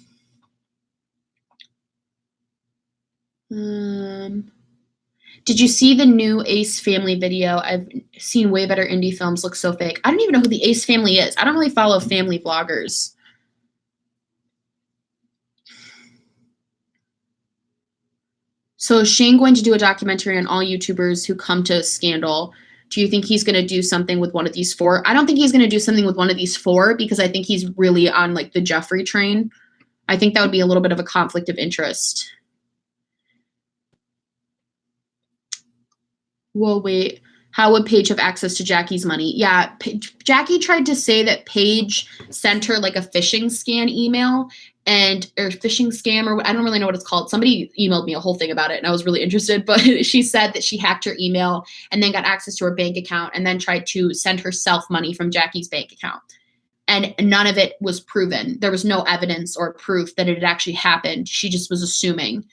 Did you see the new Ace Family video? I've seen way better indie films look so fake. I don't even know who the Ace Family is. I don't really follow family vloggers. So is Shane going to do a documentary on all YouTubers who come to Scandal? Do you think he's going to do something with one of these four? I don't think he's going to do something with one of these four because I think he's really on like the Jeffrey train. I think that would be a little bit of a conflict of interest. Well, wait, how would Paige have access to Jackie's money? Yeah, Jackie tried to say that Paige sent her like a phishing scan email or phishing scam, or I don't really know what it's called. Somebody emailed me a whole thing about it and I was really interested, but she said that she hacked her email and then got access to her bank account and then tried to send herself money from Jackie's bank account. And none of it was proven. There was no evidence or proof that it had actually happened. She just was assuming.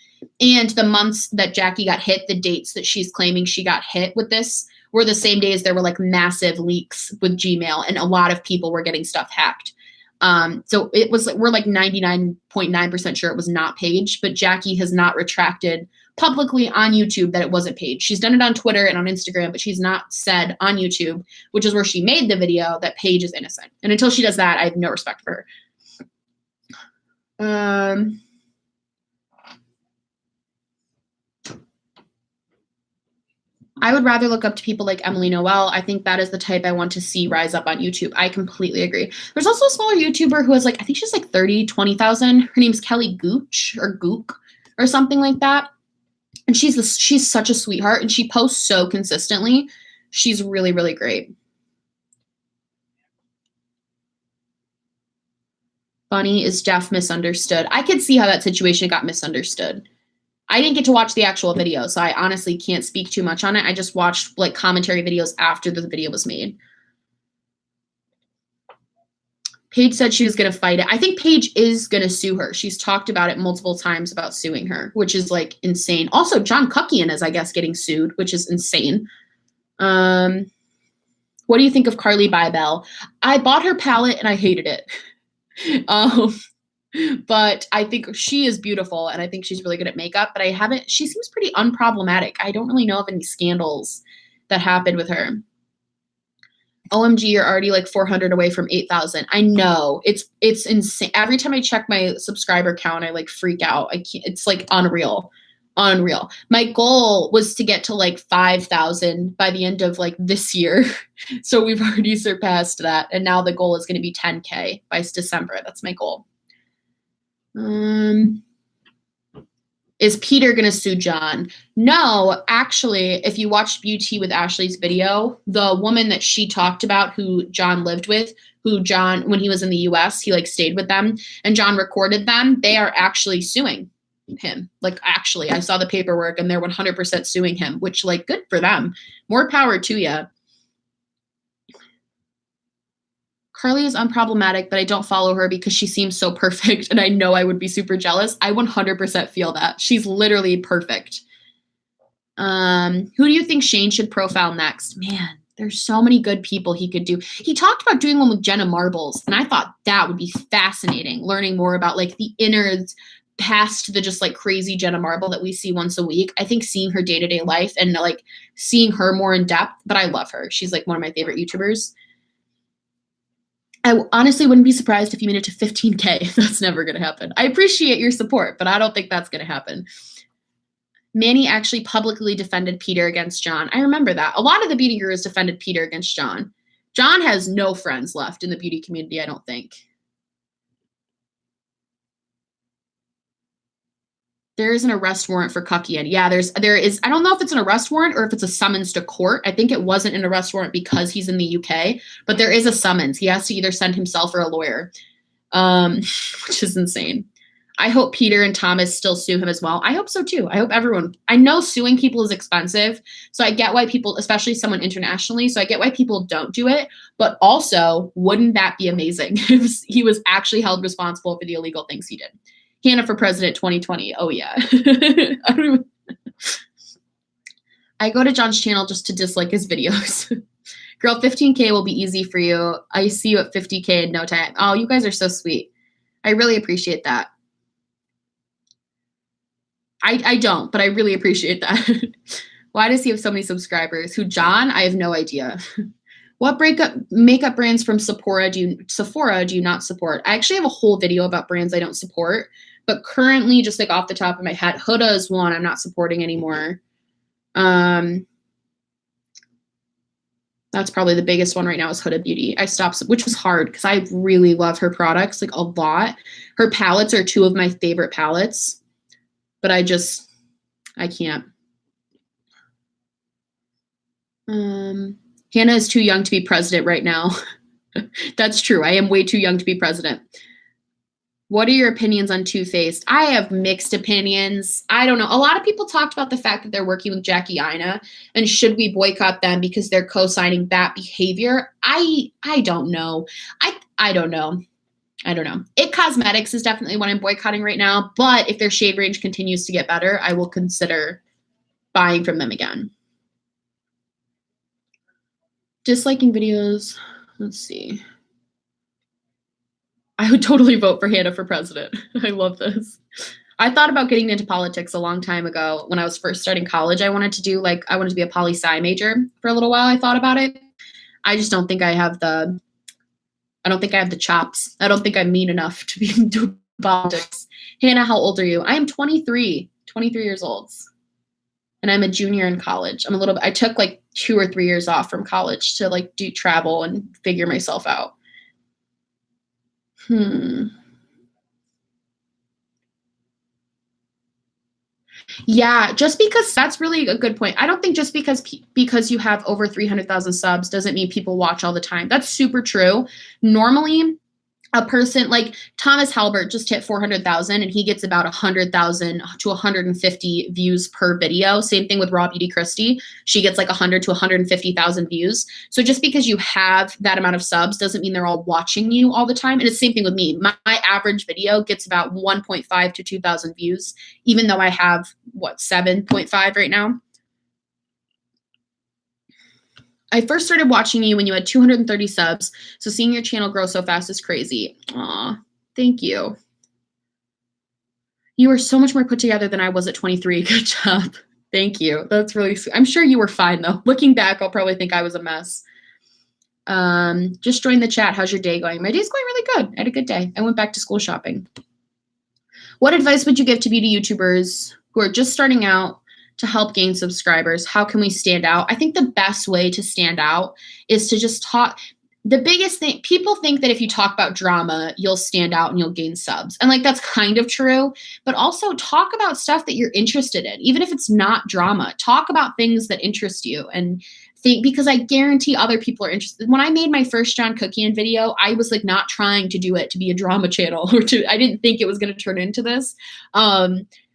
And the months that Jackie got hit, the dates that she's claiming she got hit with this were the same days there were like massive leaks with Gmail and a lot of people were getting stuff hacked. So it was like, we're like 99.9% sure it was not Paige, but Jackie has not retracted publicly on YouTube that it wasn't Paige. She's done it on Twitter and on Instagram, but she's not said on YouTube, which is where she made the video, that Paige is innocent. And until she does that, I have no respect for her. I would rather look up to people like Emily Noel. I think that is the type I want to see rise up on YouTube. I completely agree. There's also a smaller YouTuber who has like, I think she's like 20,000. Her name's Kelly Gooch or Gook or something like that. And she's such a sweetheart, and she posts so consistently. She's really, really great. Bunny is deaf misunderstood. I could see how that situation got misunderstood. I didn't get to watch the actual video, so I honestly can't speak too much on it. I just watched like commentary videos after the video was made. Paige said she was going to fight it. I think Paige is going to sue her. She's talked about it multiple times about suing her, which is like insane. Also, John Kuckian is, I guess, getting sued, which is insane. What do you think of Carly Bybel? I bought her palette and I hated it. But I think she is beautiful, and I think she's really good at makeup, but she seems pretty unproblematic. I don't really know of any scandals that happened with her. OMG, you're already like 400 away from 8,000. I know, it's insane. Every time I check my subscriber count, I like freak out. I can't, it's like unreal. My goal was to get to like 5,000 by the end of like this year. So we've already surpassed that. And now the goal is going to be 10K by December. That's my goal. Is Peter going to sue John? No, actually, if you watched Beauty with Ashley's video, the woman that she talked about who John lived with, when he was in the US, he like stayed with them and John recorded them. They are actually suing him. Like, actually, I saw the paperwork and they're 100% suing him, which like good for them. More power to you. Carly is unproblematic, but I don't follow her because she seems so perfect, and I know I would be super jealous. I 100% feel that. She's literally perfect. Who do you think Shane should profile next? Man, there's so many good people he could do. He talked about doing one with Jenna Marbles, and I thought that would be fascinating, learning more about like the innards past the just like crazy Jenna Marble that we see once a week. I think seeing her day-to-day life and like seeing her more in depth, but I love her. She's like one of my favorite YouTubers. I honestly wouldn't be surprised if you made it to 15K. That's never going to happen. I appreciate your support, but I don't think that's going to happen. Manny actually publicly defended Peter against John. I remember that. A lot of the beauty gurus defended Peter against John. John has no friends left in the beauty community, I don't think. There is an arrest warrant for Kuckian. Yeah, there is. I don't know if it's an arrest warrant or if it's a summons to court. I think it wasn't an arrest warrant because he's in the UK, but there is a summons. He has to either send himself or a lawyer, which is insane. I hope Peter and Thomas still sue him as well. I hope so too. I hope everyone. I know suing people is expensive, so I get why people, especially someone internationally, so I get why people don't do it. But also, wouldn't that be amazing if he was actually held responsible for the illegal things he did? Hannah for president 2020. Oh, yeah. I go to John's channel just to dislike his videos. Girl, 15K will be easy for you. I see you at 50K in no time. Oh, you guys are so sweet. I really appreciate that. I don't, but I really appreciate that. Why does he have so many subscribers? Who, John? I have no idea. What makeup brands from Sephora do you not support? I actually have a whole video about brands I don't support, but currently, just like off the top of my head, Huda is one I'm not supporting anymore. That's probably the biggest one right now is Huda Beauty. I stopped, which was hard because I really love her products like a lot. Her palettes are two of my favorite palettes, but I can't. Hannah is too young to be president right now. That's true. I am way too young to be president. What are your opinions on Too Faced? I have mixed opinions. I don't know. A lot of people talked about the fact that they're working with Jackie Aina, and should we boycott them because they're co-signing that behavior? I don't know. I don't know. I don't know. It Cosmetics is definitely what I'm boycotting right now, but if their shade range continues to get better, I will consider buying from them again. Disliking videos. Let's see. I would totally vote for Hannah for president. I love this. I thought about getting into politics a long time ago when I was first starting college. I wanted to be a poli-sci major for a little while. I thought about it. I just don't think I have the chops. I don't think I'm mean enough to be into politics. Hannah, how old are you? I am 23 years old. And I'm a junior in college. I took like 2 or 3 years off from college to like do travel and figure myself out. Yeah, just because that's really a good point. I don't think just because you have over 300,000 subs doesn't mean people watch all the time. That's super true. Normally, a person like Thomas Halbert just hit 400,000 and he gets about 100,000 to 150 views per video. Same thing with Raw Beauty Christie. She gets like 100 to 150,000 views. So just because you have that amount of subs doesn't mean they're all watching you all the time. And it's the same thing with me. My average video gets about 1.5 to 2,000 views, even though I have 7.5 right now. I first started watching you when you had 230 subs, so seeing your channel grow so fast is crazy. Aw, thank you. You were so much more put together than I was at 23. Good job. Thank you. That's really sweet. I'm sure you were fine, though. Looking back, I'll probably think I was a mess. Just join the chat. How's your day going? My day's going really good. I had a good day. I went back to school shopping. What advice would you give to beauty YouTubers who are just starting out to help gain subscribers? How can we stand out? I think the best way to stand out is to just talk. The biggest thing, people think that if you talk about drama, you'll stand out and you'll gain subs. And like, that's kind of true, but also talk about stuff that you're interested in. Even if it's not drama, talk about things that interest you and think, because I guarantee other people are interested. When I made my first John Cookian video, I was like not trying to do it to be a drama channel I didn't think it was going to turn into this.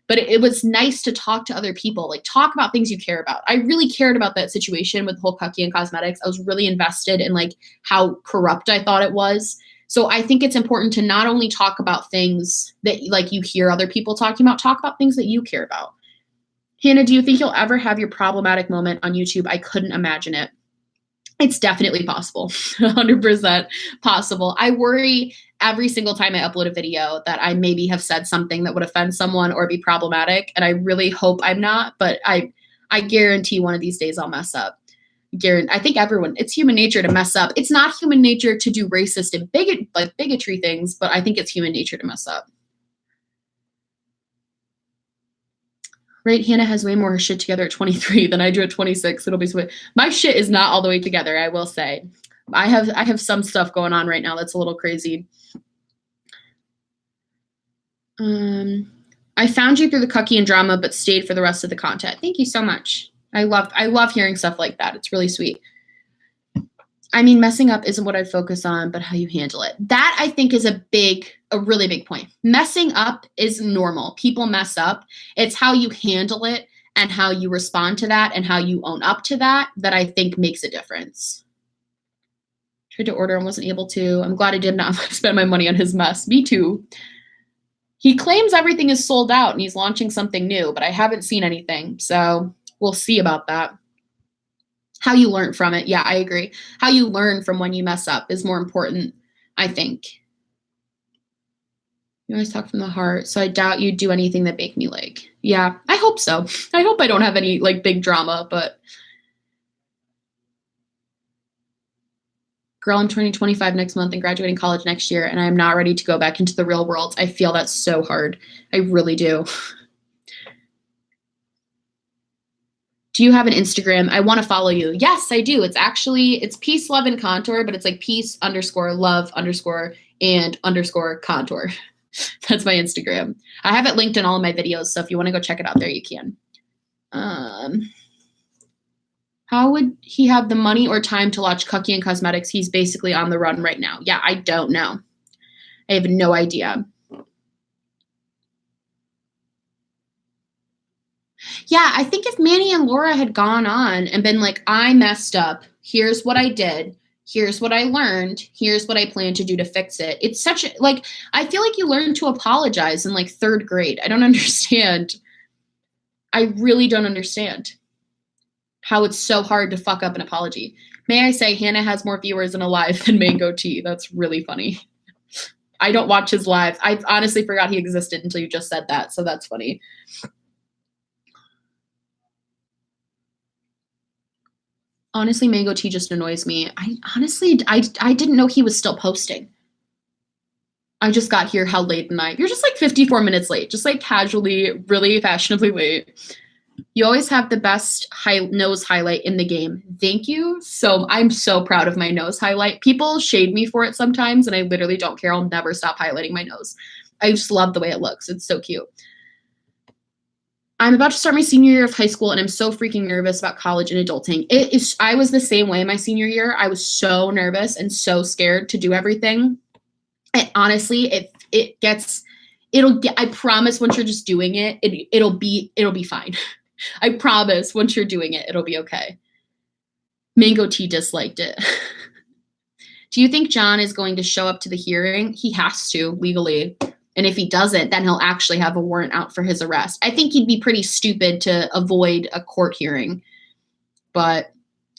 But it was nice to talk to other people, like talk about things you care about. I really cared about that situation with the whole Cookian Cosmetics. I was really invested in like how corrupt I thought it was. So I think it's important to not only talk about things that like you hear other people talking about, talk about things that you care about. Hannah, do you think you'll ever have your problematic moment on YouTube? I couldn't imagine it. It's definitely possible, 100% possible. I worry every single time I upload a video that I maybe have said something that would offend someone or be problematic. And I really hope I'm not, but I guarantee one of these days I'll mess up. I think it's human nature to mess up. It's not human nature to do racist and bigotry things, but I think it's human nature to mess up. Right, Hannah has way more shit together at 23 than I do at 26. It'll be sweet. My shit is not all the way together, I will say. I have some stuff going on right now that's a little crazy. I found you through the Cookian drama, but stayed for the rest of the content. Thank you so much. I love hearing stuff like that. It's really sweet. I mean, messing up isn't what I'd focus on, but how you handle it. That I think is a really big point. Messing up is normal. People mess up. It's how you handle it and how you respond to that and how you own up to that I think makes a difference. Tried to order and wasn't able to. I'm glad I did not spend my money on his mess. Me too. He claims everything is sold out and he's launching something new, but I haven't seen anything. So we'll see about that. How you learn from it. Yeah, I agree. How you learn from when you mess up is more important, I think. You always talk from the heart, so I doubt you'd do anything that make me like. Yeah, I hope so. I hope I don't have any like big drama, but girl, I'm turning 25 next month and graduating college next year, and I'm not ready to go back into the real world. I feel that's so hard. I really do. Do you have an Instagram? I want to follow you. Yes, I do. It's peace, love, and contour, but it's like peace _ love _ and _ contour. That's my Instagram. I have it linked in all of my videos, so if you want to go check it out there, you can. How would he have the money or time to launch Cookian Cosmetics? He's basically on the run right now. Yeah, I don't know. I have no idea. Yeah, I think if Manny and Laura had gone on and been like, I messed up. Here's what I did. Here's what I learned. Here's what I plan to do to fix it. It's such a, like, I feel like you learn to apologize in like 3rd grade. I don't understand. I really don't understand how it's so hard to fuck up an apology. May I say, Hannah has more viewers in a live than Mango Tea. That's really funny. I don't watch his live. I honestly forgot he existed until you just said that. So that's funny. Honestly, Mango Tea just annoys me. I didn't know he was still posting. I just got here how late the night. You're just like 54 minutes late, just like casually, really fashionably late. You always have the best nose highlight in the game. Thank you. So I'm so proud of my nose highlight. People shade me for it sometimes, and I literally don't care. I'll never stop highlighting my nose. I just love the way it looks. It's so cute. I'm about to start my senior year of high school, and I'm so freaking nervous about college and adulting. I was the same way my senior year. I was so nervous and so scared to do everything. And honestly, I promise once you're just doing it, it'll be fine. I promise once you're doing it, it'll be okay. Mango Tea disliked it. Do you think John is going to show up to the hearing? He has to legally. And if he doesn't, then he'll actually have a warrant out for his arrest. I think he'd be pretty stupid to avoid a court hearing. But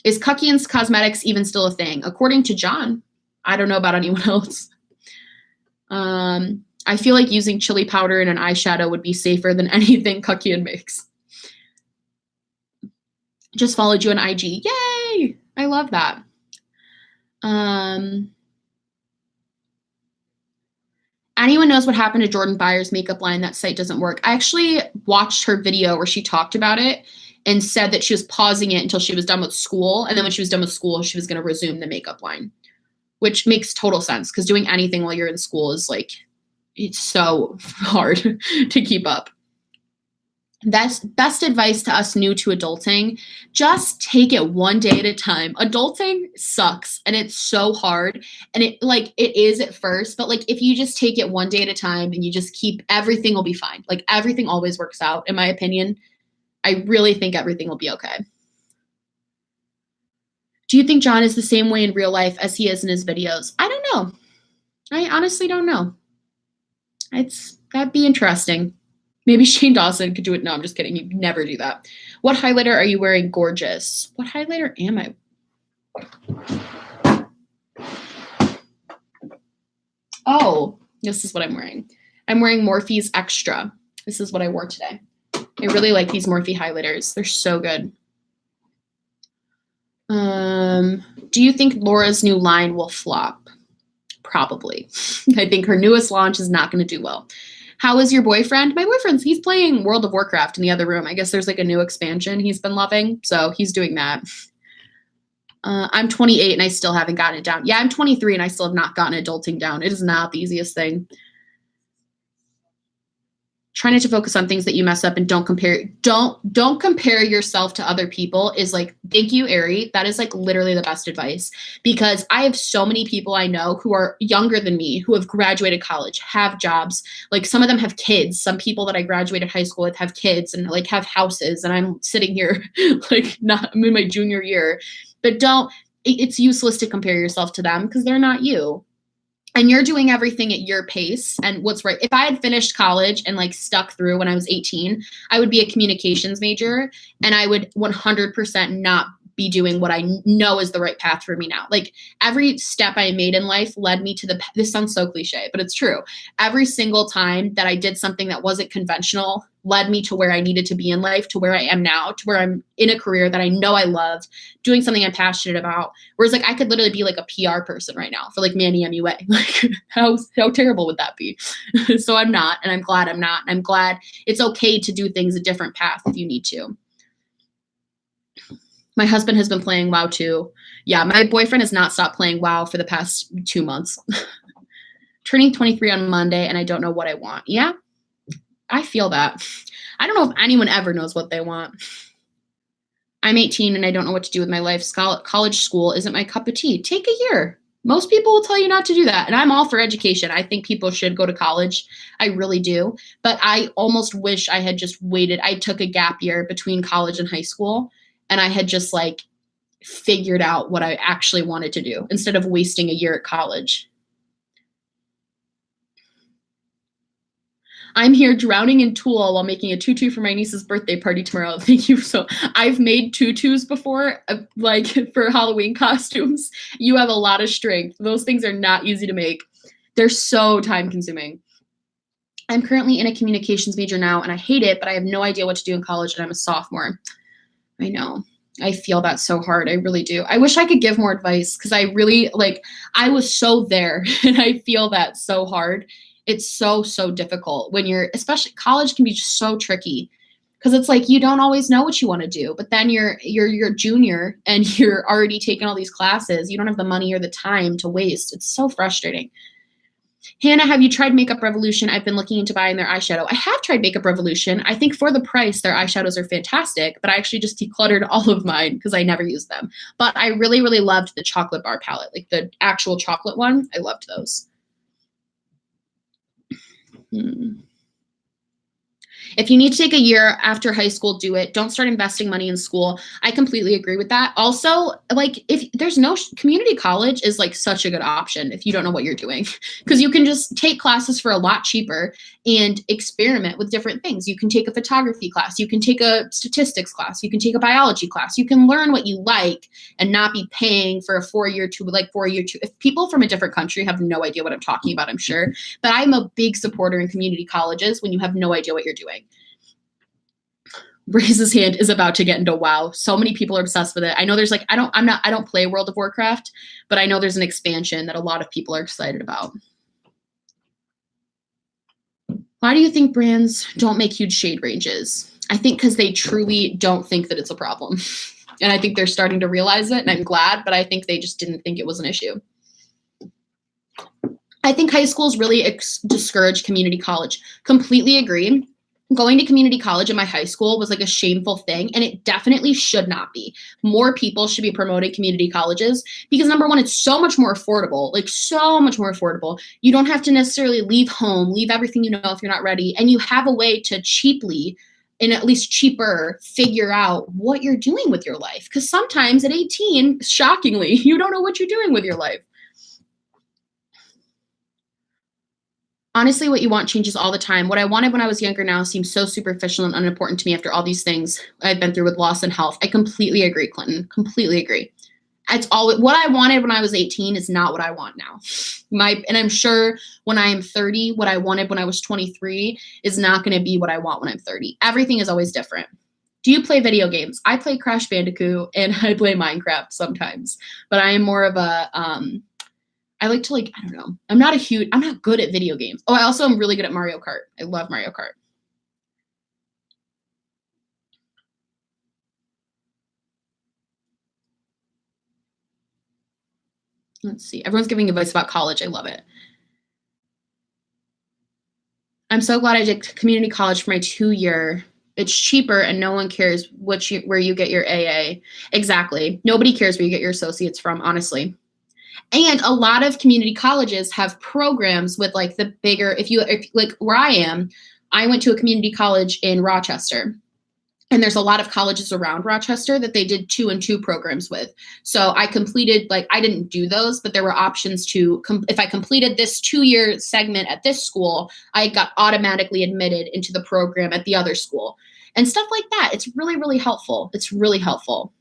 is Cucky and cosmetics even still a thing? According to John. I don't know about anyone else. I feel like using chili powder and an eyeshadow would be safer than anything Cucky makes. Just followed you on IG. Yay! I love that. Anyone knows what happened to Jordan Byers' makeup line? That site doesn't work. I actually watched her video where she talked about it and said that she was pausing it until she was done with school. And then when she was done with school, she was going to resume the makeup line, which makes total sense because doing anything while you're in school is like, it's so hard to keep up. That's best advice to us new to adulting. Just take it one day at a time. Adulting sucks and it's so hard. And it is at first, but like if you just take it one day at a time and you just everything will be fine. Like everything always works out, in my opinion. I really think everything will be okay. Do you think John is the same way in real life as he is in his videos? I don't know. I honestly don't know. That'd be interesting. Maybe Shane Dawson could do it. No, I'm just kidding. You'd never do that. What highlighter are you wearing? Gorgeous. What highlighter am I? Oh, this is what I'm wearing. I'm wearing Morphe's Extra. This is what I wore today. I really like these Morphe highlighters. They're so good. Do you think Laura's new line will flop? Probably. I think her newest launch is not going to do well. How is your boyfriend? My he's playing World of Warcraft in the other room. I guess there's like a new expansion he's been loving. So he's doing that. I'm 28 and I still haven't gotten it down. Yeah, I'm 23 and I still have not gotten adulting down. It is not the easiest thing. Try not to focus on things that you mess up and don't compare yourself to other people is like, thank you, Ari. That is like literally the best advice because I have so many people I know who are younger than me, who have graduated college, have jobs. Like some of them have kids. Some people that I graduated high school with have kids and like have houses. And I'm sitting here like I'm in my junior year, but it's useless to compare yourself to them because they're not you. And you're doing everything at your pace and what's right. If I had finished college and like stuck through when I was 18, I would be a communications major and I would 100% not be doing what I know is the right path for me now. Like every step I made in life led me to this sounds so cliche, but it's true. Every single time that I did something that wasn't conventional led me to where I needed to be in life, to where I am now, to where I'm in a career that I know I love, doing something I'm passionate about. Whereas like I could literally be like a PR person right now for like Manny MUA. Like how terrible would that be? So I'm not, and I'm glad I'm not. And I'm glad it's okay to do things a different path if you need to. My husband has been playing WoW too. Yeah, my boyfriend has not stopped playing WoW for the past 2 months. Turning 23 on Monday and I don't know what I want. Yeah, I feel that. I don't know if anyone ever knows what they want. I'm 18 and I don't know what to do with my life. College school isn't my cup of tea. Take a year. Most people will tell you not to do that. And I'm all for education. I think people should go to college. I really do. But I almost wish I had just waited. I took a gap year between college and high school. And I had just like figured out what I actually wanted to do instead of wasting a year at college. I'm here drowning in tulle while making a tutu for my niece's birthday party tomorrow. Thank you. So I've made tutus before, like for Halloween costumes. You have a lot of strength. Those things are not easy to make. They're so time consuming. I'm currently in a communications major now and I hate it, but I have no idea what to do in college and I'm a sophomore. I know. I feel that so hard. I really do. I wish I could give more advice because I really I was so there and I feel that so hard. It's so, so difficult when especially college can be just so tricky because it's like you don't always know what you want to do, but then you're junior and you're already taking all these classes. You don't have the money or the time to waste. It's so frustrating. Hannah, have you tried Makeup Revolution? I've been looking into buying their eyeshadow. I have tried Makeup Revolution. I think for the price, their eyeshadows are fantastic, but I actually just decluttered all of mine because I never used them. But I really, really loved the chocolate bar palette, like the actual chocolate one. I loved those. If you need to take a year after high school, do it. Don't start investing money in school. I completely agree with that. Also, if there's no community college is such a good option if you don't know what you're doing because you can just take classes for a lot cheaper and experiment with different things. You can take a photography class. You can take a statistics class. You can take a biology class. You can learn what you like and not be paying for a 4-year two. If people from a different country have no idea what I'm talking about, I'm sure. But I'm a big supporter in community colleges when you have no idea what you're doing. Raise's hand is about to get into WoW. So many people are obsessed with it. I know there's I don't play World of Warcraft, but I know there's an expansion that a lot of people are excited about. Why do you think brands don't make huge shade ranges? I think because they truly don't think that it's a problem. And I think they're starting to realize it, and I'm glad, but I think they just didn't think it was an issue. I think high schools really discourage community college. Completely agree. Going to community college in my high school was a shameful thing, and it definitely should not be. More people should be promoting community colleges because number one, it's so much more affordable, so much more affordable. You don't have to necessarily leave home, leave everything you know if you're not ready, and you have a way to cheaply, and at least cheaper, figure out what you're doing with your life. Because sometimes at 18, shockingly, you don't know what you're doing with your life. Honestly, what you want changes all the time. What I wanted when I was younger now seems so superficial and unimportant to me after all these things I've been through with loss and health. I completely agree, Clinton. Completely agree. It's all what I wanted when I was 18 is not what I want now. And I'm sure when I am 30, what I wanted when I was 23 is not going to be what I want when I'm 30. Everything is always different. Do you play video games? I play Crash Bandicoot and I play Minecraft sometimes, but I am more of a I like to I don't know. I'm not good at video games. Oh, I also am really good at Mario Kart. I love Mario Kart. Let's see. Everyone's giving advice about college. I love it. I'm so glad I did community college for my 2-year. It's cheaper and no one cares where you get your AA. Exactly. Nobody cares where you get your associates from, honestly. And a lot of community colleges have programs with the bigger, if where I am, I went to a community college in Rochester. And there's a lot of colleges around Rochester that they did 2-and-2 programs with. So I completed, I didn't do those, but there were options to, if I completed this 2-year segment at this school, I got automatically admitted into the program at the other school and stuff like that. It's really, really helpful. It's really helpful.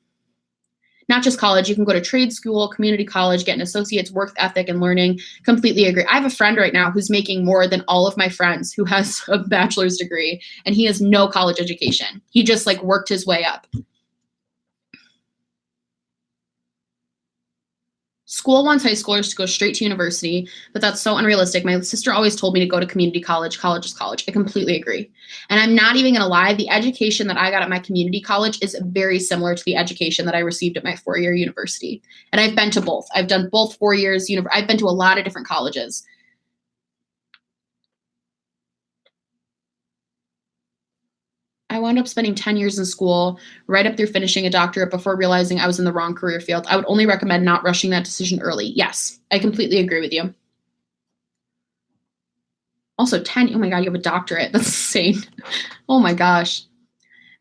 Not just college, you can go to trade school, community college, get an associate's work ethic and learning. Completely agree. I have a friend right now who's making more than all of my friends who has a bachelor's degree and he has no college education. He just worked his way up. School wants high schoolers to go straight to university, but that's so unrealistic. My sister always told me to go to community college. College is college. I completely agree. And I'm not even going to lie. The education that I got at my community college is very similar to the education that I received at my 4-year university. And I've been to both. I've done both 4 years. I've been to a lot of different colleges. I wound up spending 10 years in school, right up through finishing a doctorate before realizing I was in the wrong career field. I would only recommend not rushing that decision early. Yes, I completely agree with you. Also 10, oh my God, you have a doctorate. That's insane. Oh my gosh.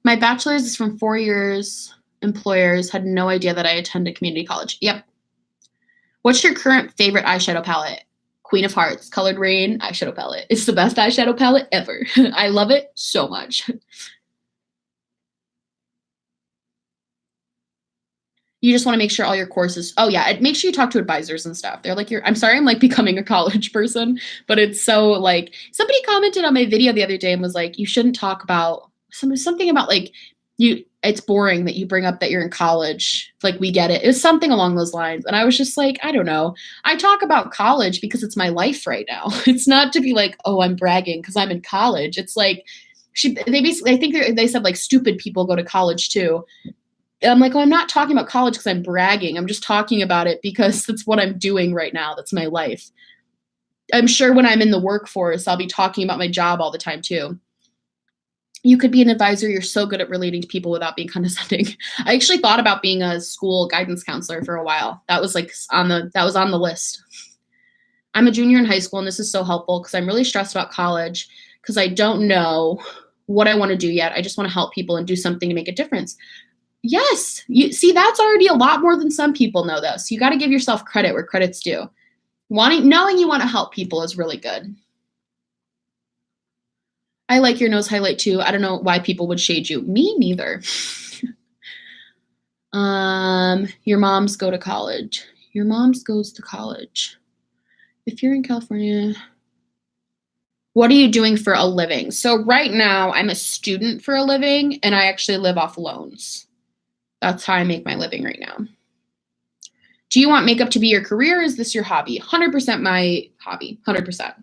My bachelor's is from 4 years. Employers had no idea that I attended community college. Yep. What's your current favorite eyeshadow palette? Queen of Hearts, Colored Rain eyeshadow palette. It's the best eyeshadow palette ever. I love it so much. You just want to make sure all your courses. Oh yeah, make sure you talk to advisors and stuff. They're like, I'm sorry, I'm like becoming a college person, but it's so like, somebody commented on my video the other day and was like, you shouldn't talk about something about like it's boring that you bring up that you're in college. Like, we get it. It was something along those lines. And I was just like, I don't know. I talk about college because it's my life right now. It's not to be like, oh, I'm bragging because I'm in college. It's like, they basically, I think they said like stupid people go to college too. I'm like, oh, I'm not talking about college because I'm bragging. I'm just talking about it because that's what I'm doing right now. That's my life. I'm sure when I'm in the workforce, I'll be talking about my job all the time too. You could be an advisor. You're so good at relating to people without being condescending. I actually thought about being a school guidance counselor for a while. That was like on the list. I'm a junior in high school, and this is so helpful because I'm really stressed about college because I don't know what I want to do yet. I just want to help people and do something to make a difference. Yes. You see, that's already a lot more than some people know, though. So you got to give yourself credit where credit's due. Knowing you want to help people is really good. I like your nose highlight too. I don't know why people would shade you. Me neither. Your moms go to college. Your mom's goes to college. If you're in California, what are you doing for a living? So right now I'm a student for a living, and I actually live off loans. That's how I make my living right now. Do you want makeup to be your career? Or is this your hobby? 100% my hobby, 100%.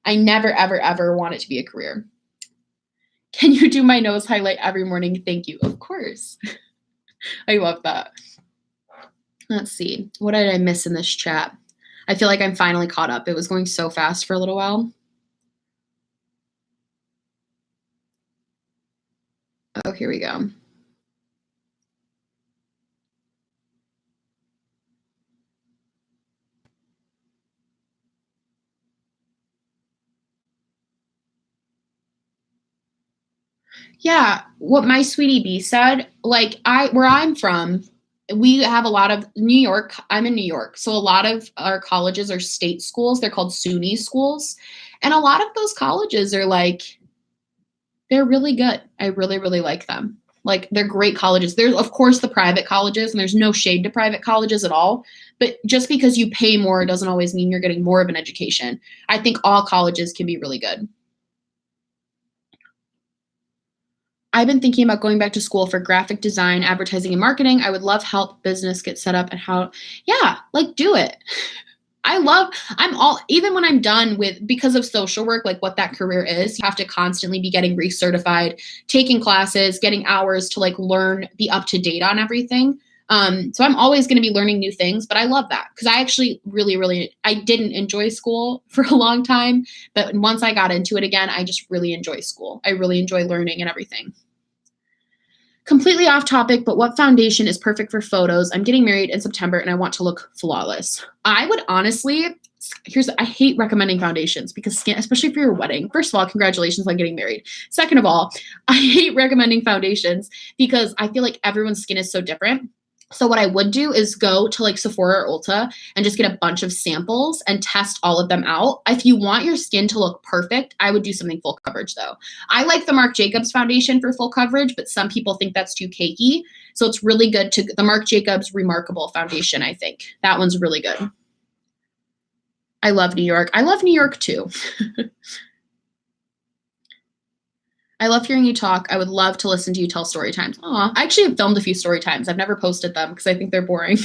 I never, ever, ever want it to be a career. Can you do my nose highlight every morning? Thank you. Of course. I love that. Let's see. What did I miss in this chat? I feel like I'm finally caught up. It was going so fast for a little while. Oh, here we go. Yeah, what my sweetie bee said, like where I'm from, we have a lot of New York. I'm in New York. So a lot of our colleges are state schools. They're called SUNY schools. And a lot of those colleges are like, they're really good. I really, really like them. Like, they're great colleges. There's, of course, the private colleges, and there's no shade to private colleges at all. But just because you pay more doesn't always mean you're getting more of an education. I think all colleges can be really good. I've been thinking about going back to school for graphic design, advertising, and marketing. I would love help business get set up and how, yeah, like, do it. Even when I'm done with, because of social work, like what that career is, you have to constantly be getting recertified, taking classes, getting hours to like learn, be up to date on everything. So I'm always going to be learning new things, but I love that because I actually I didn't enjoy school for a long time, but once I got into it again, I just really enjoy school. I really enjoy learning and everything. Completely off topic, but what foundation is perfect for photos? I'm getting married in September and I want to look flawless. I would honestly, I hate recommending foundations because skin, especially for your wedding. First of all, congratulations on getting married. Second of all, I hate recommending foundations because I feel like everyone's skin is so different. So what I would do is go to like Sephora or Ulta and just get a bunch of samples and test all of them out. If you want your skin to look perfect, I would do something full coverage though. I like the Marc Jacobs foundation for full coverage, but some people think that's too cakey. So it's really good the Marc Jacobs Remarkable foundation, I think. That one's really good. I love New York. I love New York too. I love hearing you talk. I would love to listen to you tell story times. Aw, I actually have filmed a few story times. I've never posted them because I think they're boring.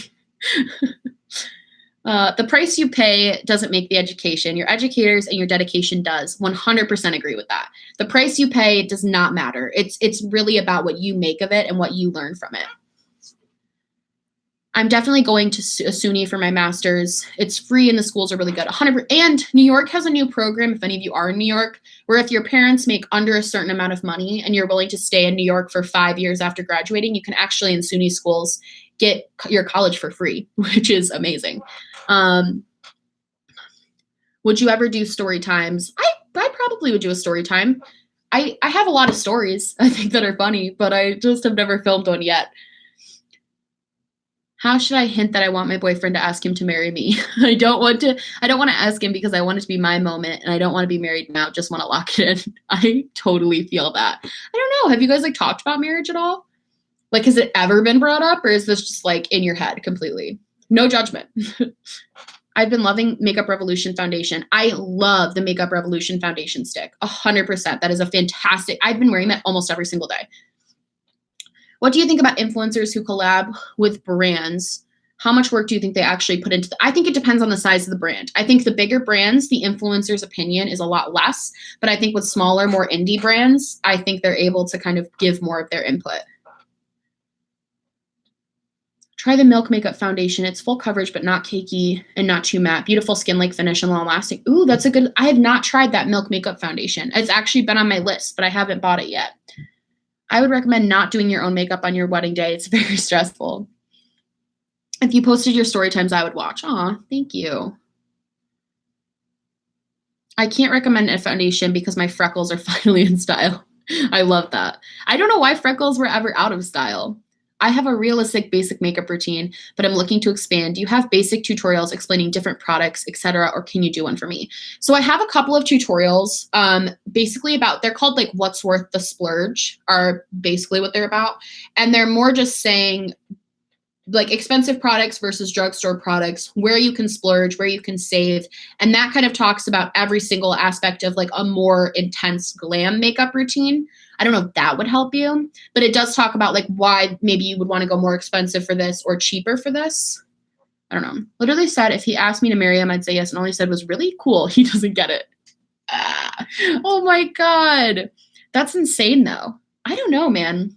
The price you pay doesn't make the education. Your educators and your dedication does. 100% agree with that. The price you pay does not matter. It's really about what you make of it and what you learn from it. I'm definitely going to SUNY for my master's. It's free and the schools are really good. 100%. And New York has a new program, if any of you are in New York, where if your parents make under a certain amount of money and you're willing to stay in New York for 5 years after graduating, you can actually in SUNY schools get your college for free, which is amazing. Would you ever do story times? I probably would do a story time. I have a lot of stories I think that are funny, but I just have never filmed one yet. How should I hint that I want my boyfriend to ask him to marry me? I don't want to ask him because I want it to be my moment and I don't want to be married now. Just want to lock it in. I totally feel that. I don't know. Have you guys like talked about marriage at all? Like, has it ever been brought up, or is this just like in your head completely? No judgment. I've been loving Makeup Revolution foundation. I love the Makeup Revolution foundation stick. 100%. That is a fantastic. I've been wearing that almost every single day. What do you think about influencers who collab with brands? How much work do you think they actually put into I think it depends on the size of the brand. I think the bigger brands, the influencer's opinion is a lot less. But I think with smaller, more indie brands, I think they're able to kind of give more of their input. Try the Milk Makeup Foundation. It's full coverage, but not cakey and not too matte. Beautiful skin-like finish and long-lasting. Ooh, that's a good. I have not tried that Milk Makeup Foundation. It's actually been on my list, but I haven't bought it yet. I would recommend not doing your own makeup on your wedding day. It's very stressful. If you posted your story times, I would watch. Aw, thank you. I can't recommend a foundation because my freckles are finally in style. I love that. I don't know why freckles were ever out of style. I have a realistic basic makeup routine, but I'm looking to expand. Do you have basic tutorials explaining different products, etc., or can you do one for me? So I have a couple of tutorials, basically about, they're called like What's Worth the Splurge, are basically what they're about. And they're more just saying like expensive products versus drugstore products, where you can splurge, where you can save. And that kind of talks about every single aspect of like a more intense glam makeup routine. I don't know if that would help you, but it does talk about like why maybe you would want to go more expensive for this or cheaper for this. I don't know. Literally said, if he asked me to marry him, I'd say yes. And all he said was really cool. He doesn't get it. Oh my God. That's insane though. I don't know, man.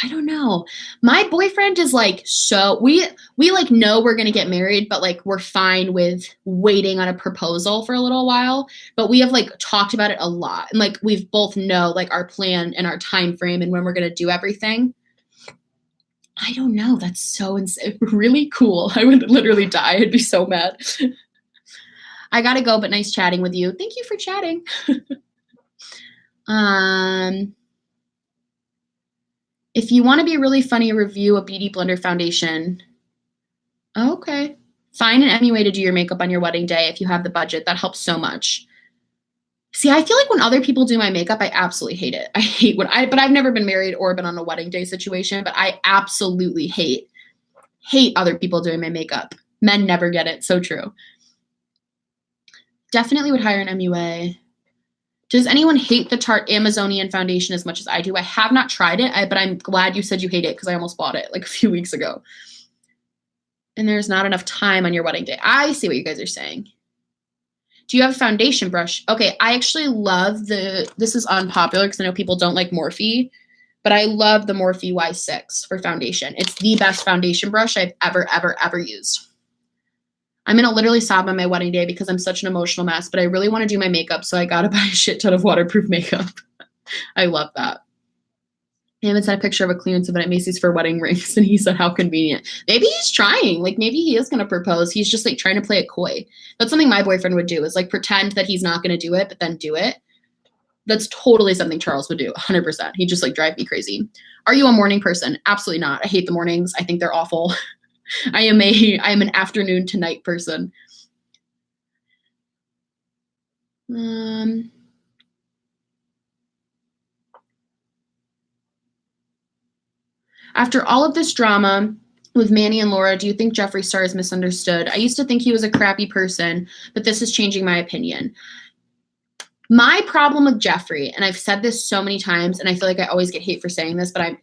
I don't know. My boyfriend is like, so we like know we're going to get married, but like we're fine with waiting on a proposal for a little while. But we have like talked about it a lot. And like we've both know like our plan and our time frame and when we're going to do everything. I don't know. That's so insane. Really cool. I would literally die. I'd be so mad. I got to go, but nice chatting with you. Thank you for chatting. If you want to be really funny, review a Beauty Blender foundation. Okay. Find an MUA to do your makeup on your wedding day if you have the budget. That helps so much. See, I feel like when other people do my makeup, I absolutely hate it. I hate but I've never been married or been on a wedding day situation, but I absolutely hate other people doing my makeup. Men never get it. So true. Definitely would hire an MUA. Does anyone hate the Tarte Amazonian foundation as much as I do? I have not tried it, but I'm glad you said you hate it because I almost bought it like a few weeks ago. And there's not enough time on your wedding day. I see what you guys are saying. Do you have a foundation brush? Okay, I actually love this is unpopular because I know people don't like Morphe, but I love the Morphe Y6 for foundation. It's the best foundation brush I've ever used. I'm going to literally sob on my wedding day because I'm such an emotional mess, but I really want to do my makeup, so I got to buy a shit ton of waterproof makeup. I love that. I haven't sent a picture of a clearance event at Macy's for wedding rings, and he said, how convenient. Maybe he's trying. Like, maybe he is going to propose. He's just, like, trying to play it coy. That's something my boyfriend would do, is, like, pretend that he's not going to do it, but then do it. That's totally something Charles would do, 100%. He'd just, like, drive me crazy. Are you a morning person? Absolutely not. I hate the mornings. I think they're awful. I am an afternoon to night person. After all of this drama with Manny and Laura, do you think Jeffree Star is misunderstood? I used to think he was a crappy person, but this is changing my opinion. My problem with Jeffree, and I've said this so many times, and I feel like I always get hate for saying this, but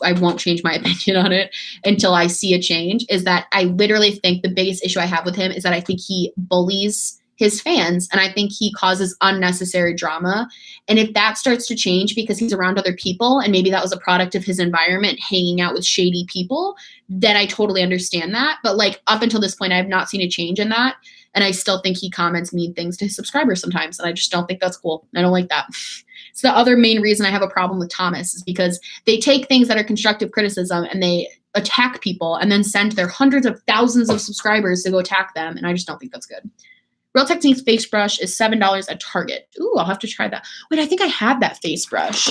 I won't change my opinion on it until I see a change, is that I literally think the biggest issue I have with him is that I think he bullies his fans, and I think he causes unnecessary drama. And if that starts to change because he's around other people, and maybe that was a product of his environment, hanging out with shady people, then I totally understand that. But like up until this point, I have not seen a change in that. And I still think he comments mean things to his subscribers sometimes. And I just don't think that's cool. I don't like that. It's the other main reason I have a problem with Thomas, is because they take things that are constructive criticism and they attack people and then send their hundreds of thousands of subscribers to go attack them. And I just don't think that's good. Real Techniques face brush is $7 at Target. Ooh, I'll have to try that. Wait, I think I have that face brush.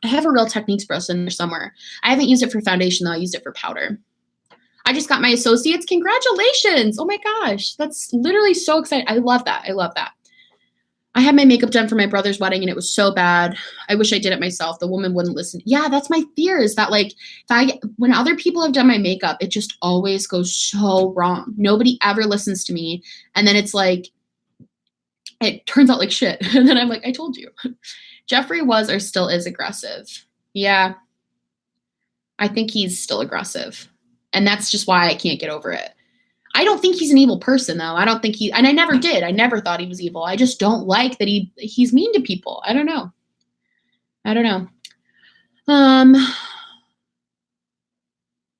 I have a Real Techniques brush in there somewhere. I haven't used it for foundation though. I used it for powder. I just got my associates. Congratulations. Oh my gosh. That's literally so exciting. I love that. I love that. I had my makeup done for my brother's wedding and it was so bad. I wish I did it myself. The woman wouldn't listen. Yeah, that's my fear, is that like when other people have done my makeup, it just always goes so wrong. Nobody ever listens to me. And then it's like, it turns out like shit. And then I'm like, I told you. Jeffrey was or still is aggressive. Yeah, I think he's still aggressive. And that's just why I can't get over it. I don't think he's an evil person, though. I don't think and I never did. I never thought he was evil. I just don't like that he's mean to people. I don't know.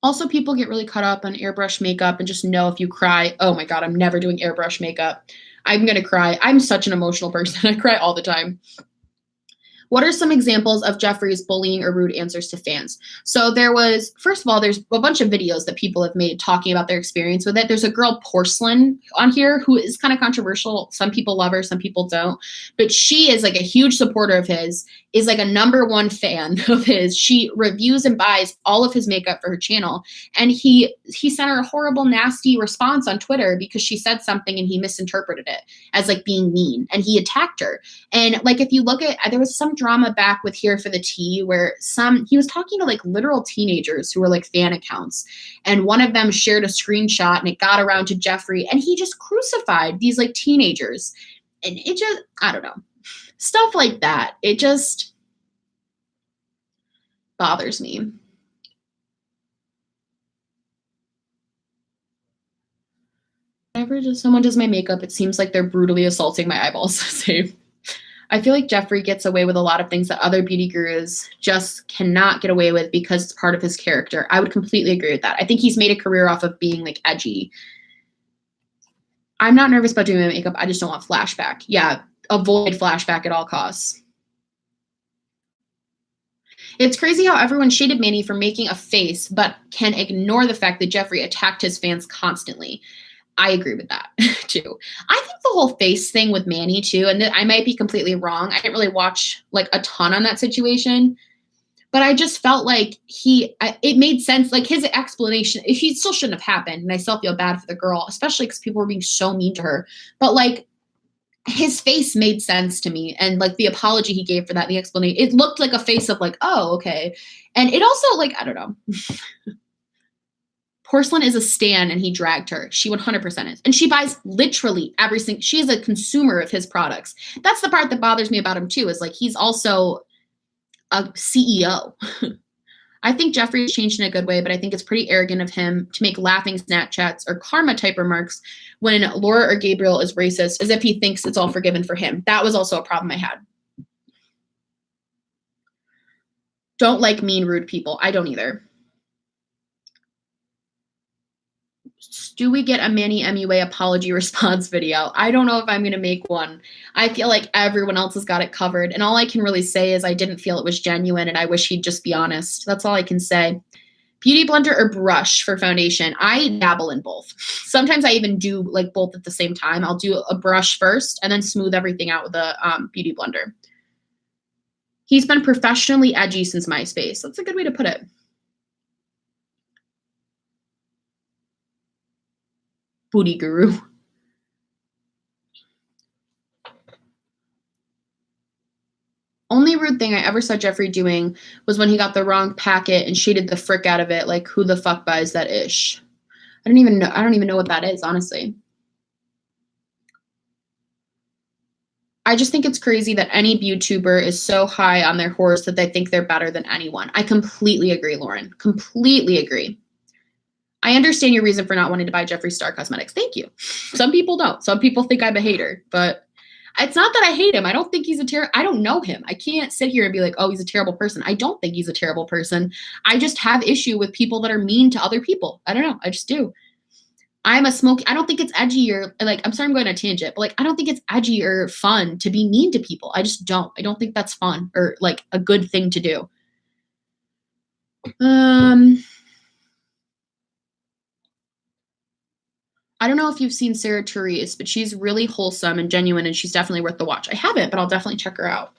Also, people get really caught up on airbrush makeup and just know if you cry, oh my God, I'm never doing airbrush makeup. I'm going to cry. I'm such an emotional person. I cry all the time. What are some examples of Jeffrey's bullying or rude answers to fans? So first of all, there's a bunch of videos that people have made talking about their experience with it. There's a girl, Porcelain, on here who is kind of controversial. Some people love her, some people don't. But she is like a huge supporter of his, is like a #1 fan of his. She reviews and buys all of his makeup for her channel. And he sent her a horrible, nasty response on Twitter because she said something and he misinterpreted it as like being mean. And he attacked her. And like, if you look at, there was some drama back with Here for the Tea where he was talking to like literal teenagers who were like fan accounts, and one of them shared a screenshot and it got around to Jeffrey and he just crucified these like teenagers. And it just, I don't know, stuff like that. It just bothers me. Whenever someone does my makeup, it seems like they're brutally assaulting my eyeballs. Same. I feel like Jeffrey gets away with a lot of things that other beauty gurus just cannot get away with because it's part of his character. I would completely agree with that. I think he's made a career off of being like edgy. I'm not nervous about doing my makeup. I just don't want flashback. Yeah, avoid flashback at all costs. It's crazy how everyone shaded Manny for making a face, but can ignore the fact that Jeffrey attacked his fans constantly. I agree with that too. I think the whole face thing with Manny too, and I might be completely wrong. I didn't really watch like a ton on that situation, but I just felt like it made sense. Like his explanation, he still shouldn't have happened. And I still feel bad for the girl, especially because people were being so mean to her. But like his face made sense to me. And like the apology he gave for that, the explanation, it looked like a face of like, oh, okay. And it also like, I don't know. Porcelain is a stan and he dragged her. She 100% is. And she buys literally everything. She is a consumer of his products. That's the part that bothers me about him too, is like he's also a CEO. I think Jeffrey has changed in a good way, but I think it's pretty arrogant of him to make laughing Snapchats or karma type remarks when Laura or Gabriel is racist, as if he thinks it's all forgiven for him. That was also a problem I had. Don't like mean, rude people. I don't either. Do we get a Manny MUA apology response video? I don't know if I'm going to make one. I feel like everyone else has got it covered. And all I can really say is I didn't feel it was genuine and I wish he'd just be honest. That's all I can say. Beauty blender or brush for foundation? I dabble in both. Sometimes I even do like both at the same time. I'll do a brush first and then smooth everything out with a beauty blender. He's been professionally edgy since MySpace. That's a good way to put it. Booty guru. Only rude thing I ever saw Jeffrey doing was when he got the wrong packet and shaded the frick out of it. Like, who the fuck buys that ish? I don't even know what that is, honestly. I just think it's crazy that any YouTuber is so high on their horse that they think they're better than anyone. I completely agree, Lauren. Completely agree. I understand your reason for not wanting to buy Jeffree Star Cosmetics. Thank you. Some people don't. Some people think I'm a hater, but it's not that I hate him. I don't think he's I don't know him. I can't sit here and be like, oh, he's a terrible person. I don't think he's a terrible person. I just have issue with people that are mean to other people. I don't know. I just do. I don't think it's edgy or like, I'm sorry, I'm going on a tangent, but like, I don't think it's edgy or fun to be mean to people. I just don't. I don't think that's fun or like a good thing to do. I don't know if you've seen Sarah Therese, but she's really wholesome and genuine, and she's definitely worth the watch. I haven't, but I'll definitely check her out.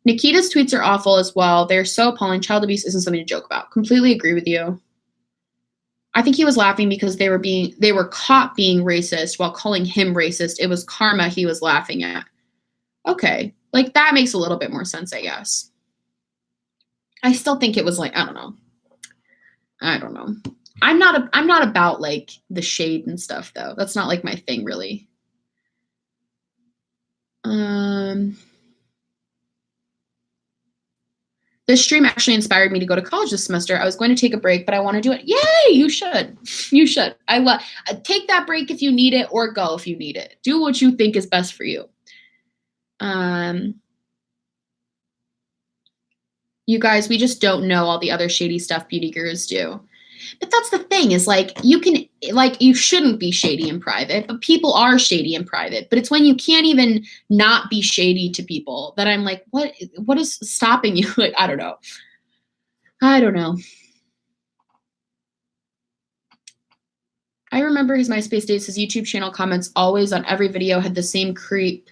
Nikita's tweets are awful as well. They're so appalling. Child abuse isn't something to joke about. Completely agree with you. I think he was laughing because they were caught being racist while calling him racist. It was karma he was laughing at. Okay. Like that makes a little bit more sense, I guess. I still think it was like, I don't know. I'm not about like the shade and stuff though. That's not like my thing really. This stream actually inspired me to go to college this semester. I was going to take a break, but I want to do it. Yay, you should. You should. Take that break if you need it or go if you need it. Do what you think is best for you. You guys, we just don't know all the other shady stuff beauty gurus do. But that's the thing is like you shouldn't be shady in private, but people are shady in private. But it's when you can't even not be shady to people that I'm like, what is stopping you? Like, I don't know. I remember his MySpace days, his YouTube channel comments always on every video had the same creep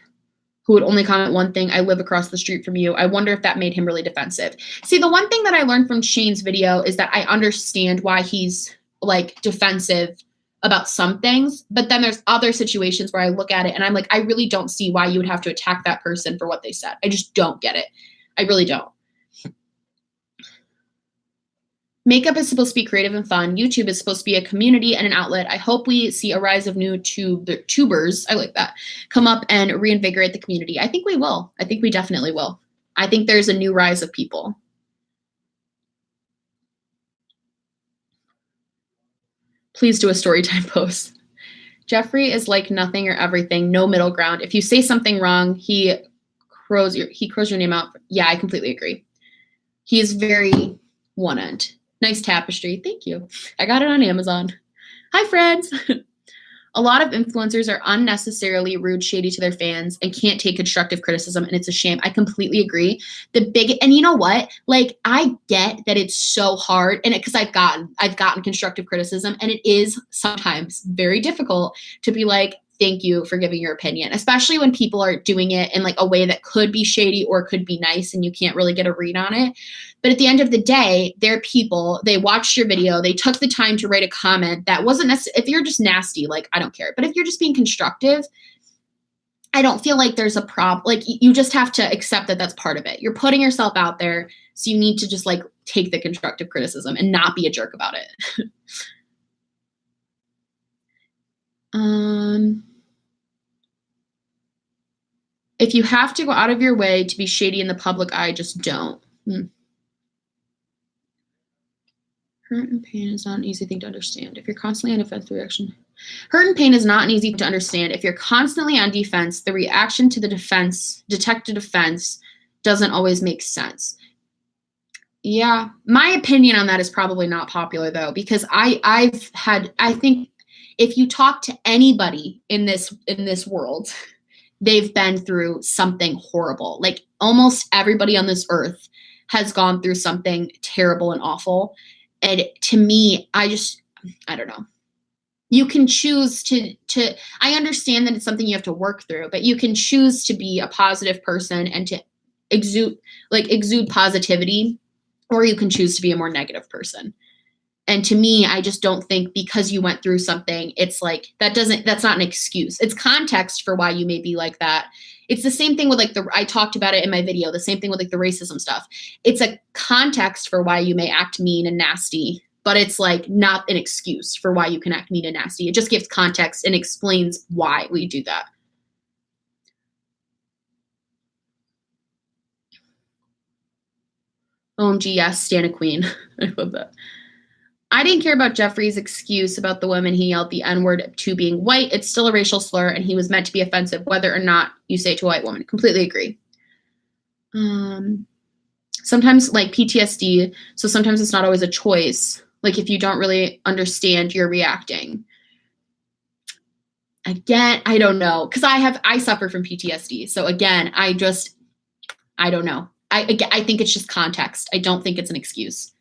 who would only comment one thing. I live across the street from you. I wonder if that made him really defensive. See, the one thing that I learned from Shane's video is that I understand why he's like defensive about some things, but then there's other situations where I look at it and I'm like, I really don't see why you would have to attack that person for what they said. I just don't get it. I really don't. Makeup is supposed to be creative and fun. YouTube is supposed to be a community and an outlet. I hope we see a rise of new tubers, I like that, come up and reinvigorate the community. I think we will. I think we definitely will. I think there's a new rise of people. Please do a story time post. Jeffrey is like nothing or everything, no middle ground. If you say something wrong, he crows your name out. Yeah, I completely agree. He is very one end. Nice tapestry. Thank you. I got it on Amazon. Hi, friends. A lot of influencers are unnecessarily rude, shady to their fans and can't take constructive criticism, and it's a shame. I completely agree. And you know what? Like, I get that it's so hard, and because I've gotten constructive criticism, and it is sometimes very difficult to be like, thank you for giving your opinion, especially when people are doing it in like a way that could be shady or could be nice and you can't really get a read on it. But at the end of the day, they're people, they watched your video, they took the time to write a comment that wasn't necessary. If you're just nasty, like, I don't care. But if you're just being constructive, I don't feel like there's a problem. Like, you just have to accept that that's part of it. You're putting yourself out there. So you need to just like take the constructive criticism and not be a jerk about it. If you have to go out of your way to be shady in the public eye, just don't. Hurt and pain is not an easy thing to understand. If you're constantly on defense, the reaction. Hurt and pain is not an easy to understand. If you're constantly on defense, the reaction to the detected defense doesn't always make sense. Yeah, my opinion on that is probably not popular though, because I think if you talk to anybody in this world, they've been through something horrible. Like almost everybody on this earth has gone through something terrible and awful. And to me, I don't know. You can choose to I understand that it's something you have to work through, but you can choose to be a positive person and to exude positivity, or you can choose to be a more negative person. And to me, I just don't think because you went through something, it's like, that's not an excuse. It's context for why you may be like that. It's the same thing with like I talked about it in my video, the same thing with like the racism stuff. It's a context for why you may act mean and nasty, but it's like not an excuse for why you can act mean and nasty. It just gives context and explains why we do that. OMG, yes, stand a queen. I love that. I didn't care about Jeffrey's excuse about the women he yelled the N-word to being white. It's still a racial slur, and he was meant to be offensive, whether or not you say it to a white woman. Completely agree. Sometimes, like PTSD, so sometimes it's not always a choice. Like if you don't really understand, you're reacting. Again, I don't know, because I suffer from PTSD. So again, I don't know. I think it's just context. I don't think it's an excuse.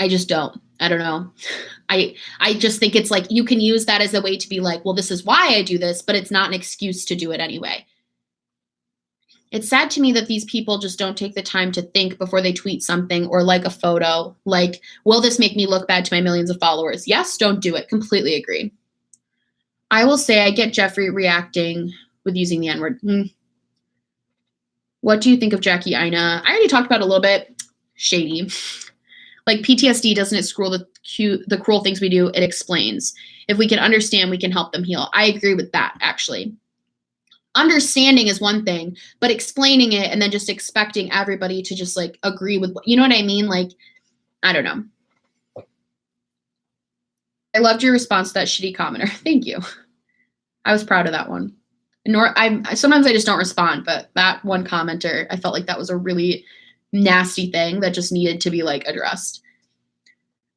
I just don't. I don't know. I just think it's like you can use that as a way to be like, well, this is why I do this, but it's not an excuse to do it anyway. It's sad to me that these people just don't take the time to think before they tweet something or like a photo. Like, will this make me look bad to my millions of followers? Yes, don't do it. Completely agree. I will say I get Jeffrey reacting with using the N-word. What do you think of Jackie Aina? I already talked about it a little bit. Shady. Like PTSD doesn't exclude the cruel things we do, it explains. If we can understand, we can help them heal. I agree with that, actually. Understanding is one thing, but explaining it and then just expecting everybody to just like agree with, you know what I mean? Like, I don't know. I loved your response to that shitty commenter. Thank you. I was proud of that one. Sometimes I just don't respond, but that one commenter, I felt like that was a really nasty thing that just needed to be like addressed.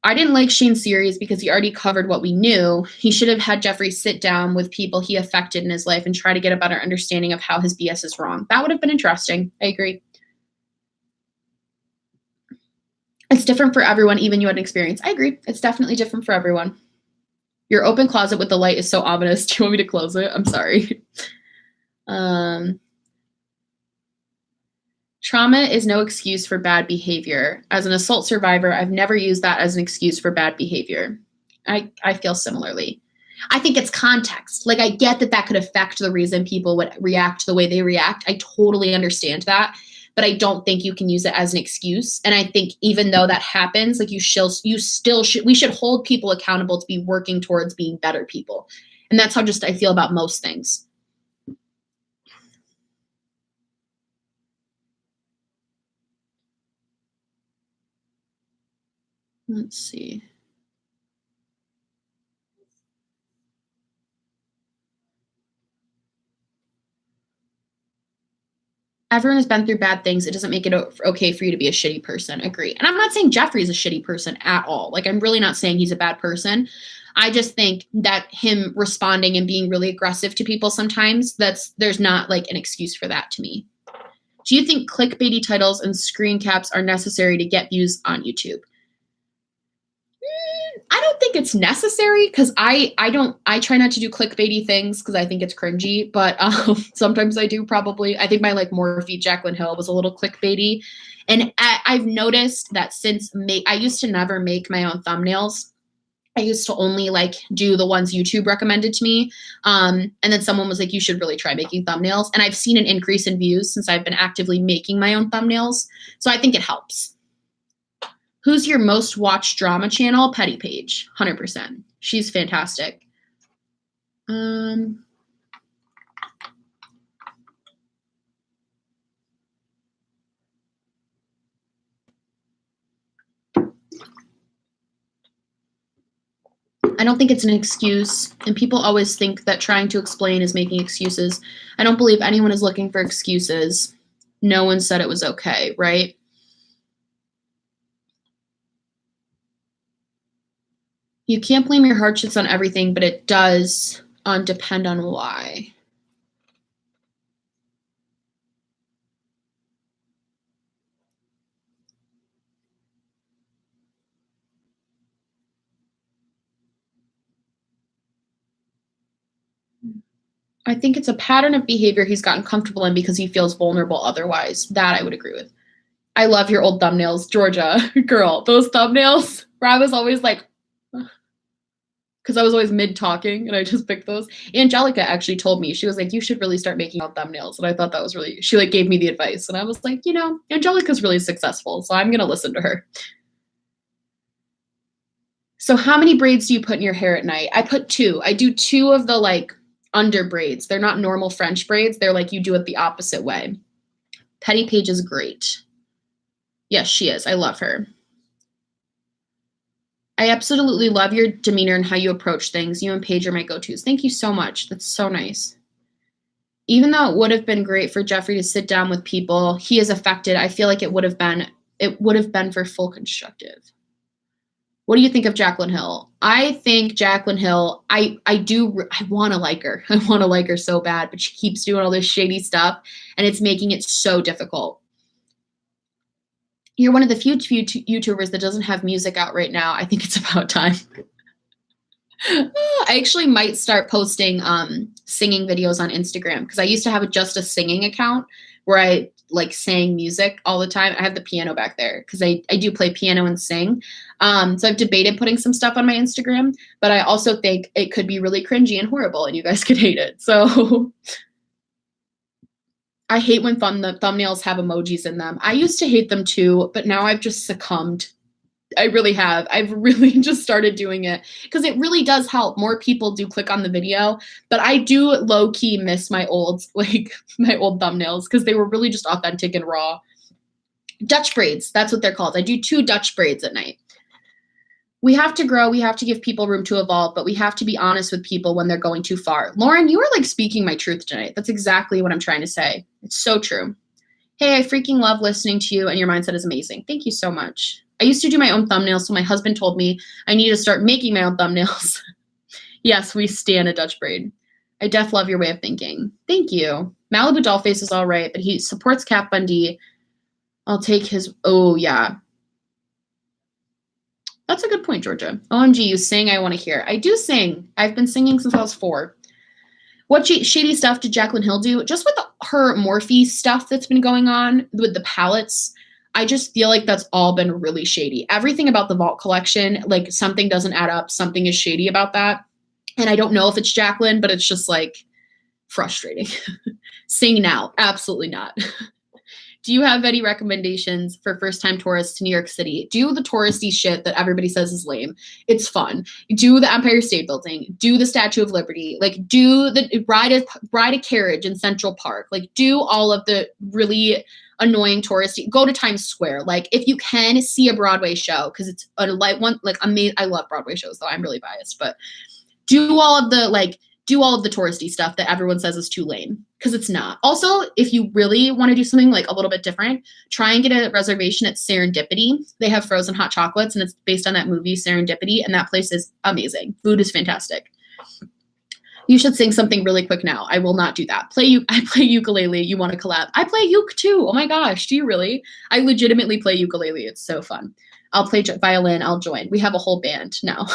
I didn't like Shane's series because he already covered what we knew. He should have had Jeffrey sit down with people he affected in his life and try to get a better understanding of how his BS is wrong. That would have been interesting. I agree. It's different for everyone, even you had an experience. I agree. It's definitely different for everyone. Your open closet with the light is so ominous. Do you want me to close it? I'm sorry. Trauma is no excuse for bad behavior. As an assault survivor, I've never used that as an excuse for bad behavior. I feel similarly. I think it's context. Like, I get that could affect the reason people would react the way they react. I totally understand that, but I don't think you can use it as an excuse. And I think even though that happens, like we should hold people accountable to be working towards being better people. And that's how just I feel about most things. Let's see. Everyone has been through bad things. It doesn't make it okay for you to be a shitty person. Agree. And I'm not saying Jeffrey's a shitty person at all. Like, I'm really not saying he's a bad person. I just think that him responding and being really aggressive to people sometimes, there's not like an excuse for that to me. Do you think clickbaity titles and screen caps are necessary to get views on YouTube? I don't think it's necessary because I try not to do clickbaity things because I think it's cringy, but sometimes I do probably. I think my like Morphe Jaclyn Hill was a little clickbaity. And I've noticed that since I used to never make my own thumbnails. I used to only like do the ones YouTube recommended to me. And then someone was like, you should really try making thumbnails. And I've seen an increase in views since I've been actively making my own thumbnails. So I think it helps. Who's your most watched drama channel? Petty Page, 100%. She's fantastic. I don't think it's an excuse, and people always think that trying to explain is making excuses. I don't believe anyone is looking for excuses. No one said it was okay, right? You can't blame your hardships on everything, but it does depend on why. I think it's a pattern of behavior he's gotten comfortable in because he feels vulnerable otherwise. That I would agree with. I love your old thumbnails, Georgia. Girl, those thumbnails where I was always like, because I was always mid-talking and I just picked those. Angelica actually told me, she was like, you should really start making out thumbnails. And I thought that was really, she like gave me the advice. And I was like, Angelica's really successful, so I'm going to listen to her. So how many braids do you put in your hair at night? I put 2. I do 2 of the like under braids. They're not normal French braids. They're like you do it the opposite way. Petty Page is great. Yes, she is. I love her. I absolutely love your demeanor and how you approach things. You and Paige are my go-tos. Thank you so much. That's so nice. Even though it would have been great for Jeffrey to sit down with people he is affected, I feel like it would have been for full constructive. What do you think of Jaclyn Hill? I think Jaclyn Hill, I want to like her. I want to like her so bad, but she keeps doing all this shady stuff, and it's making it so difficult. You're one of the few YouTubers that doesn't have music out right now. I think it's about time. I actually might start posting singing videos on Instagram because I used to have just a singing account where I like saying music all the time. I have the piano back there because I do play piano and sing. So I've debated putting some stuff on my Instagram, but I also think it could be really cringy and horrible and you guys could hate it. So I hate when the thumbnails have emojis in them. I used to hate them too, but now I've just succumbed. I really have. I've really just started doing it because it really does help. More people do click on the video, but I do low key miss my old thumbnails because they were really just authentic and raw. Dutch braids, that's what they're called. I do 2 Dutch braids at night. We have to grow. We have to give people room to evolve, but we have to be honest with people when they're going too far. Lauren, you are like speaking my truth tonight. That's exactly what I'm trying to say. It's so true. Hey, I freaking love listening to you and your mindset is amazing. Thank you so much. I used to do my own thumbnails, so my husband told me I need to start making my own thumbnails. Yes, we stand a Dutch braid. I def love your way of thinking. Thank you. Malibu Dollface is all right, but he supports Kat Bundy. I'll take his, oh yeah. That's a good point, Georgia. OMG, you sing, I want to hear. I do sing. I've been singing since I was 4. What shady stuff did Jaclyn Hill do? Just with her Morphe stuff that's been going on with the palettes, I just feel like that's all been really shady. Everything about the Vault collection, like something doesn't add up. Something is shady about that. And I don't know if it's Jaclyn, but it's just like frustrating. Sing now. Absolutely not. Do you have any recommendations for first-time tourists to New York City? Do the touristy shit that everybody says is lame. It's fun. Do the Empire State Building. Do the Statue of Liberty. Like, do the ride a carriage in Central Park. Like, do all of the really annoying touristy. Go to Times Square. Like, if you can, see a Broadway show because it's a light one. Like, amazing. I love Broadway shows, though. I'm really biased, but do all of the touristy stuff that everyone says is too lame because it's not. Also, if you really want to do something like a little bit different, try and get a reservation at Serendipity. They have frozen hot chocolates and it's based on that movie Serendipity, and that place is amazing. Food is fantastic. You should sing something really quick now. I will not do that. I play ukulele. You want to collab? I play uke too. Oh my gosh, do you really? I legitimately play ukulele. It's so fun. I'll play violin. I'll join. We have a whole band now.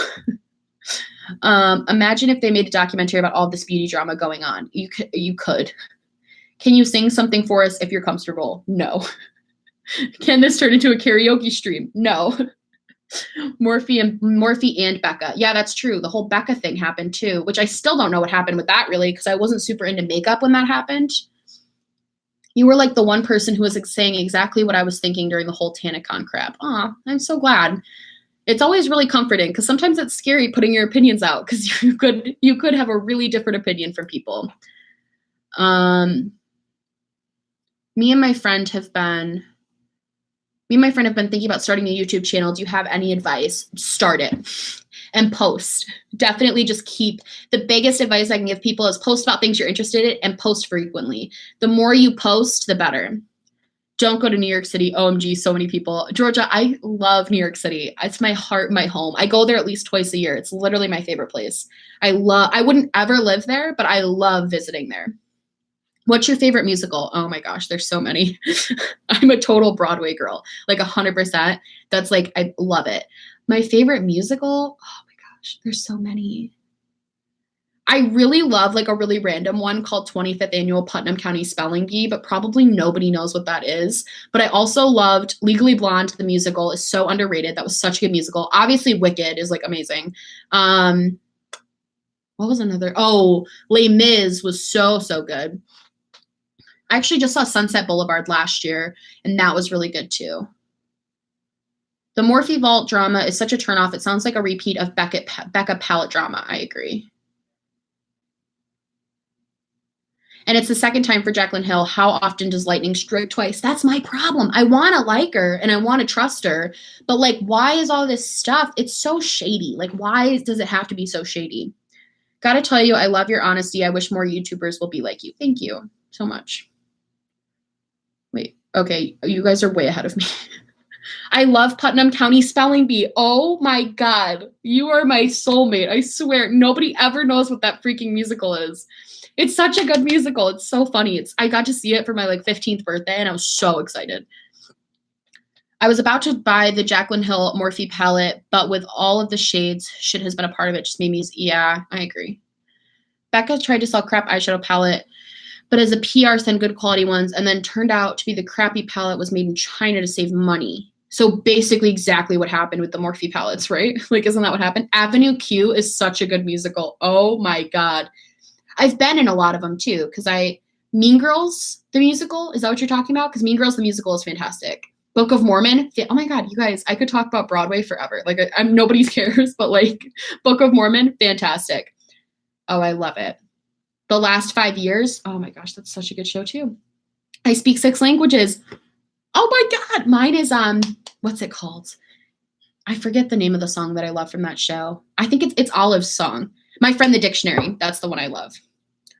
Imagine if they made a documentary about all this beauty drama going on. You could. Can you sing something for us if you're comfortable? No. Can this turn into a karaoke stream? No. Morphe and Becca. Yeah, that's true. The whole Becca thing happened too, which I still don't know what happened with that really because I wasn't super into makeup when that happened. You were like the one person who was saying exactly what I was thinking during the whole TanaCon crap. Aw, I'm so glad. It's always really comforting because sometimes it's scary putting your opinions out because you could have a really different opinion from people. Me and my friend have been thinking about starting a YouTube channel. Do you have any advice? Start it and post. Definitely just the biggest advice I can give people is post about things you're interested in and post frequently. The more you post, the better. Don't go to New York City. OMG, so many people. Georgia, I love New York City. It's my heart, my home. I go there at least twice a year. It's literally my favorite place. I wouldn't ever live there, but I love visiting there. What's your favorite musical? Oh my gosh, there's so many. I'm a total Broadway girl, like 100%. That's like, I love it. My favorite musical? Oh my gosh, there's so many. I really love like a really random one called 25th Annual Putnam County Spelling Bee, but probably nobody knows what that is. But I also loved Legally Blonde, the musical is so underrated. That was such a good musical. Obviously Wicked is like amazing. What was another? Oh, Les Mis was so good. I actually just saw Sunset Boulevard last year, and that was really good too. The Morphe Vault drama is such a turnoff. It sounds like a repeat of Becca palette drama. I agree. And it's the second time for Jaclyn Hill. How often does lightning strike twice? That's my problem. I want to like her and I want to trust her. But like, why is all this stuff? It's so shady. Like, why does it have to be so shady? Gotta tell you, I love your honesty. I wish more YouTubers will be like you. Thank you so much. Wait, okay. You guys are way ahead of me. I love Putnam County Spelling Bee. Oh my God. You are my soulmate. I swear. Nobody ever knows what that freaking musical is. It's such a good musical. It's so funny. I got to see it for my like 15th birthday and I was so excited. I was about to buy the Jaclyn Hill Morphe palette, but with all of the shades, shit has been a part of it. Just made me, yeah, I agree. Becca tried to sell crap eyeshadow palette, but as a PR send good quality ones, and then turned out to be the crappy palette was made in China to save money. So basically exactly what happened with the Morphe palettes, right? Like, isn't that what happened? Avenue Q is such a good musical. Oh my God. I've been in a lot of them too, because Mean Girls, the musical, is that what you're talking about? Because Mean Girls, the musical is fantastic. Book of Mormon, oh my God, you guys, I could talk about Broadway forever. Like, I'm nobody cares, but like Book of Mormon, fantastic. Oh, I love it. The Last 5 Years, oh my gosh, that's such a good show too. I Speak 6 Languages. Oh my God, mine is, what's it called? I forget the name of the song that I love from that show. I think it's Olive's song. My Friend the Dictionary, that's the one I love.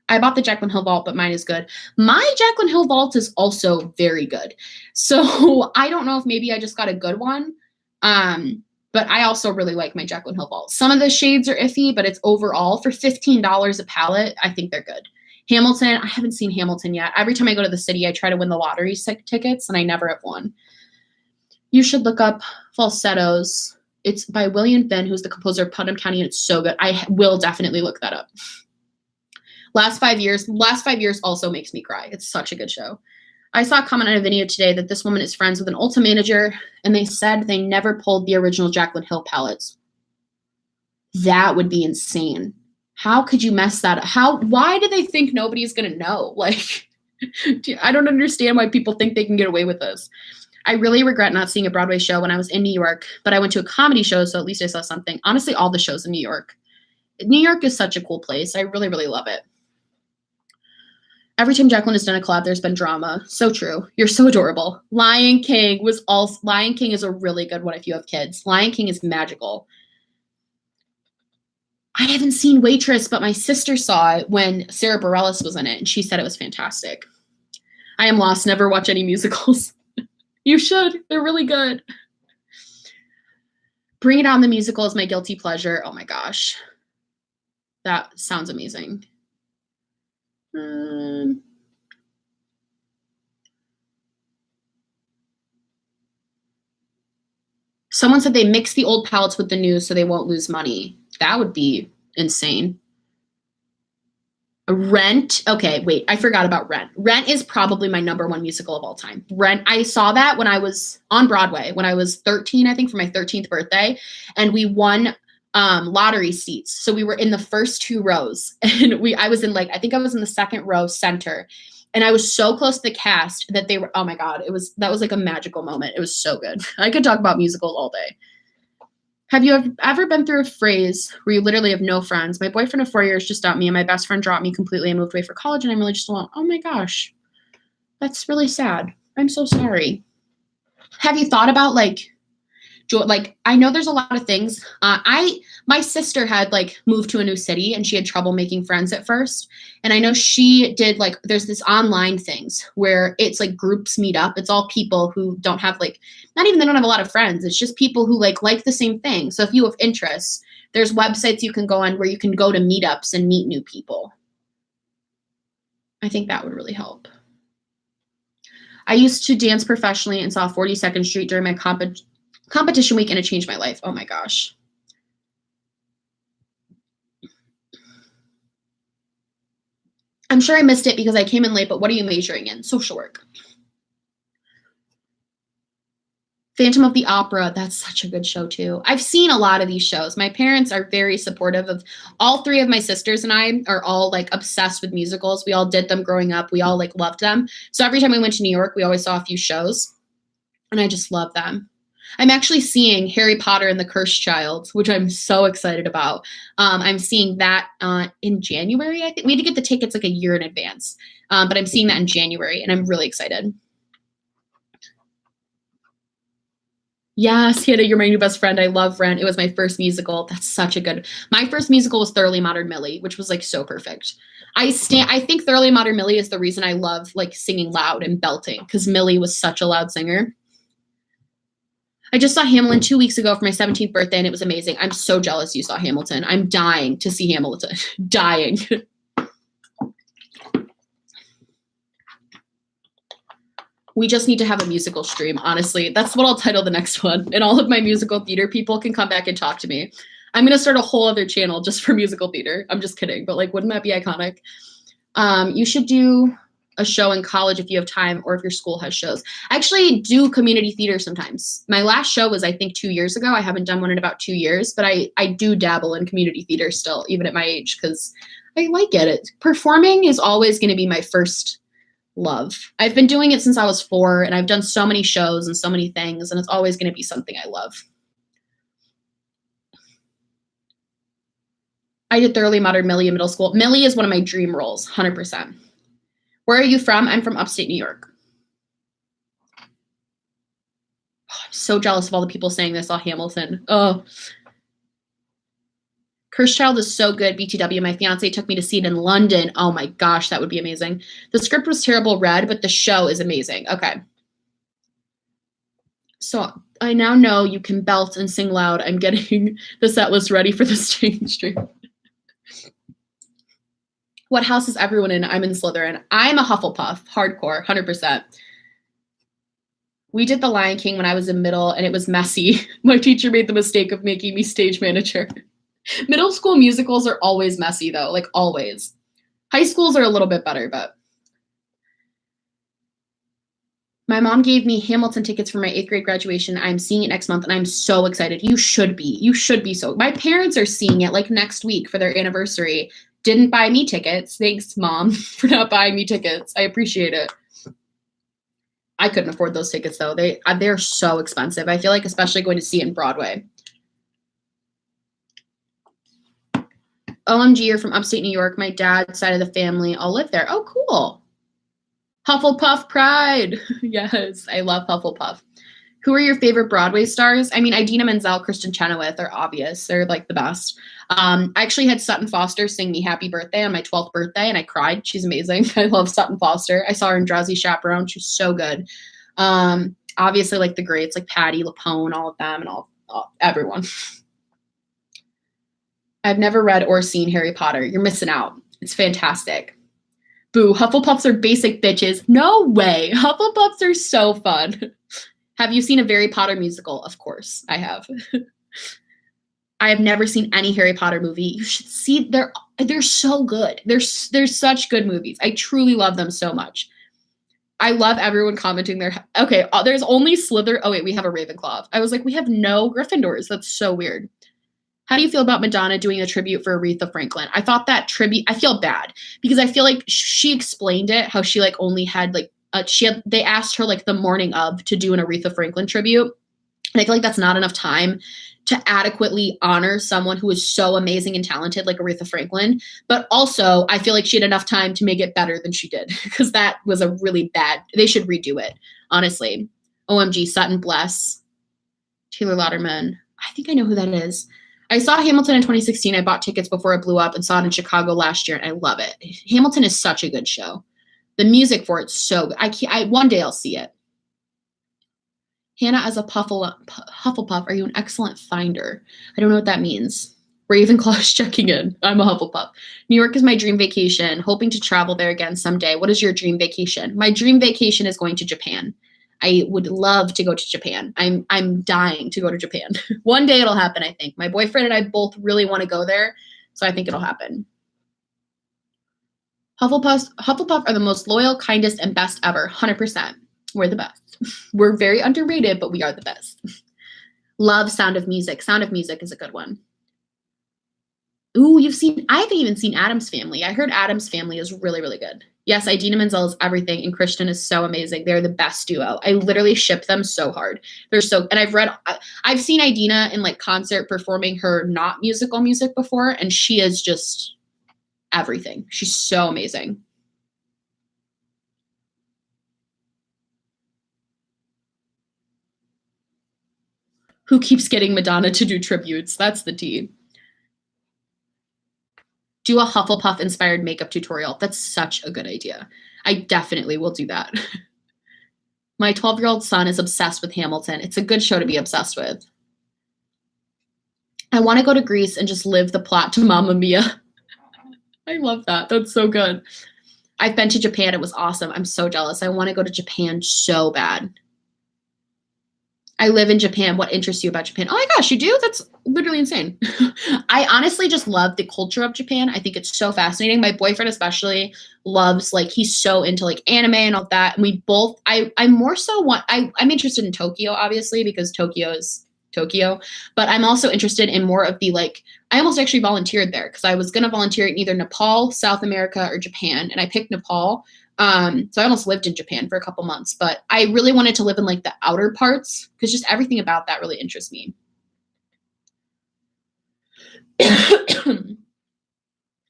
I bought the Jaclyn Hill Vault, but mine is good. My Jaclyn Hill Vault is also very good. So I don't know if maybe I just got a good one. But I also really like my Jaclyn Hill Vault. Some of the shades are iffy, but it's overall for $15 a palette. I think they're good. Hamilton, I haven't seen Hamilton yet. Every time I go to the city, I try to win the lottery tickets, and I never have won. You should look up Falsettos. It's by William Finn, who's the composer of Putnam County, and it's so good. I will definitely look that up. Last 5 Years also makes me cry. It's such a good show. I saw a comment on a video today that this woman is friends with an Ulta manager, and they said they never pulled the original Jaclyn Hill palettes. That would be insane. How could you mess that up? Why do they think nobody's going to know? Like, I don't understand why people think they can get away with this. I really regret not seeing a Broadway show when I was in New York, but I went to a comedy show, so at least I saw something. Honestly, all the shows in New York. New York is such a cool place. I really, really love it. Every time Jaclyn has done a collab, there's been drama. So true. You're so adorable. Lion King is a really good one if you have kids. Lion King is magical. I haven't seen Waitress, but my sister saw it when Sarah Bareilles was in it, and she said it was fantastic. I am lost. Never watch any musicals. You should. They're really good. Bring It On the musical is my guilty pleasure. Oh my gosh. That sounds amazing. Someone said they mix the old palettes with the new so they won't lose money. That would be insane. Rent. Okay, wait, I forgot about Rent. Rent is probably my #1 musical of all time. Rent, I saw that when I was on Broadway, when I was 13, I think, for my 13th birthday, and we won lottery seats. So we were in the first 2 rows, and I was in I think I was in the second row center, and I was so close to the cast that they were, oh my God, that was like a magical moment. It was so good. I could talk about musicals all day. Have you ever been through a phase where you literally have no friends? My boyfriend of 4 years just dumped me, and my best friend dropped me completely and moved away for college, and I'm really just alone. Oh my gosh. That's really sad. I'm so sorry. Have you thought about I know there's a lot of things. My sister had moved to a new city, and she had trouble making friends at first. And I know she did there's this online things where it's groups meet up. It's all people who don't have not even they don't have a lot of friends. It's just people who like the same thing. So if you have interests, there's websites you can go on where you can go to meetups and meet new people. I think that would really help. I used to dance professionally and saw 42nd Street during my competition week, and it changed my life. Oh my gosh. I'm sure I missed it because I came in late, but what are you majoring in? Social work. Phantom of the Opera, that's such a good show too. I've seen a lot of these shows. My parents are very supportive of all 3 of my sisters, and I are all obsessed with musicals. We all did them growing up. We all loved them. So every time we went to New York, we always saw a few shows, and I just love them. I'm actually seeing Harry Potter and the Cursed Child, which I'm so excited about. I'm seeing that in January, I think. We had to get the tickets a year in advance, but I'm seeing that in January, and I'm really excited. Yes, Hannah, you're my new best friend. I love Rent. It was my first musical. That's such a good. My first musical was Thoroughly Modern Millie, which was so perfect. I think Thoroughly Modern Millie is the reason I love singing loud and belting, because Millie was such a loud singer. I just saw Hamilton 2 weeks ago for my 17th birthday, and it was amazing. I'm so jealous you saw Hamilton. I'm dying to see Hamilton. Dying. We just need to have a musical stream, honestly. That's what I'll title the next one. And all of my musical theater people can come back and talk to me. I'm going to start a whole other channel just for musical theater. I'm just kidding. But wouldn't that be iconic? You should do a show in college if you have time or if your school has shows. I actually do community theater sometimes. My last show was, I think, 2 years ago. I haven't done one in about 2 years, but I do dabble in community theater still, even at my age, because I like it. Performing is always going to be my first love. I've been doing it since I was 4, and I've done so many shows and so many things, and it's always going to be something I love. I did Thoroughly Modern Millie in middle school. Millie is one of my dream roles, 100%. Where are you from? I'm from upstate New York. Oh, I'm so jealous of all the people saying this. Hamilton. Oh. Cursed Child is so good. BTW. My fiance took me to see it in London. Oh my gosh, that would be amazing. The script was terrible read, but the show is amazing. Okay. So I now know you can belt and sing loud. I'm getting the set list ready for the stage stream. What house is everyone in? I'm in Slytherin. I'm a Hufflepuff, hardcore, 100%. We did The Lion King when I was in middle, and it was messy. My teacher made the mistake of making me stage manager. Middle school musicals are always messy, though, like always. High schools are a little bit better, but. My mom gave me Hamilton tickets for my 8th grade graduation. I'm seeing it next month, and I'm so excited. You should be. You should be so. My parents are seeing it like next week for their anniversary. Didn't buy me tickets. Thanks, Mom, for not buying me tickets. I appreciate it. I couldn't afford those tickets, though. They're so expensive. I feel like especially going to see it in Broadway. OMG, you're from upstate New York. My dad's side of the family all live there. Oh, cool. Hufflepuff pride. Yes, I love Hufflepuff. Who are your favorite Broadway stars? I mean, Idina Menzel, Kristen Chenoweth are obvious. They're like the best. I actually had Sutton Foster sing me Happy Birthday on my 12th birthday, and I cried. She's amazing. I love Sutton Foster. I saw her in Drowsy Chaperone. She's so good. Obviously, like the greats, like Patti LuPone, all of them, and everyone. I've never read or seen Harry Potter. You're missing out. It's fantastic. Boo, Hufflepuffs are basic bitches. No way. Hufflepuffs are so fun. Have you seen a Harry Potter musical? Of course, I have. I have never seen any Harry Potter movie. You should see. They're so good. They're such good movies. I truly love them so much. I love everyone commenting there. Okay, there's only Slytherin. Oh wait, we have a Ravenclaw. I was like, we have no Gryffindors. That's so weird. How do you feel about Madonna doing a tribute for Aretha Franklin? I thought that tribute. I feel bad because I feel like she explained it how she like only had like. They asked her like the morning of to do an Aretha Franklin tribute. And I feel like that's not enough time to adequately honor someone who is so amazing and talented like Aretha Franklin. But also I feel like she had enough time to make it better than she did because that was a really bad, they should redo it. Honestly. OMG, Sutton Bless, Taylor Lauderman. I think I know who that is. I saw Hamilton in 2016. I bought tickets before it blew up and saw it in Chicago last year. And I love it. Hamilton is such a good show. The music for it's so good. One day I'll see it. Hannah, as a Hufflepuff, are you an excellent finder? I don't know what that means. Ravenclaw is checking in. I'm a Hufflepuff. New York is my dream vacation. Hoping to travel there again someday. What is your dream vacation? My dream vacation is going to Japan. I would love to go to Japan. I'm dying to go to Japan. One day it'll happen, I think. My boyfriend and I both really want to go there, so I think it'll happen. Hufflepuff are the most loyal, kindest, and best ever. 100%. We're the best. We're very underrated, but we are the best. Love Sound of Music. Sound of Music is a good one. Ooh, I haven't even seen Addams Family. I heard Addams Family is really, really good. Yes, Idina Menzel is everything, and Kristen is so amazing. They're the best duo. I literally ship them so hard. And I've seen Idina in like concert performing her not musical music before, and she is just everything. She's so amazing. Who keeps getting Madonna to do tributes? That's the tea. Do a Hufflepuff-inspired makeup tutorial. That's such a good idea. I definitely will do that. My 12-year-old son is obsessed with Hamilton. It's a good show to be obsessed with. I want to go to Greece and just live the plot to Mamma Mia. I love that. That's so good. I've been to Japan. It was awesome. I'm so jealous. I want to go to Japan so bad. I live in Japan. What interests you about Japan? Oh my gosh, you do? literally insane. I honestly just love the culture of Japan. I think it's so fascinating. My boyfriend especially loves, like, he's so into like anime and all that. And we both, I more so want, I'm interested in Tokyo, obviously, because Tokyo is Tokyo, but I'm also interested in more of the, like, I almost actually volunteered there because I was going to volunteer in either Nepal, South America, or Japan. And I picked Nepal. So I almost lived in Japan for a couple months, but I really wanted to live in like the outer parts because just everything about that really interests me.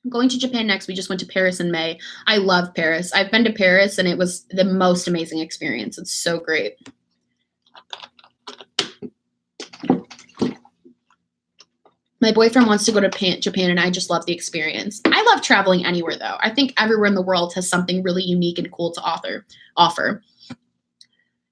Going to Japan next. We just went to Paris in May. I love Paris. I've been to Paris and it was the most amazing experience. It's so great. My boyfriend wants to go to Japan and I just love the experience. I love traveling anywhere though. I think everywhere in the world has something really unique and cool to offer.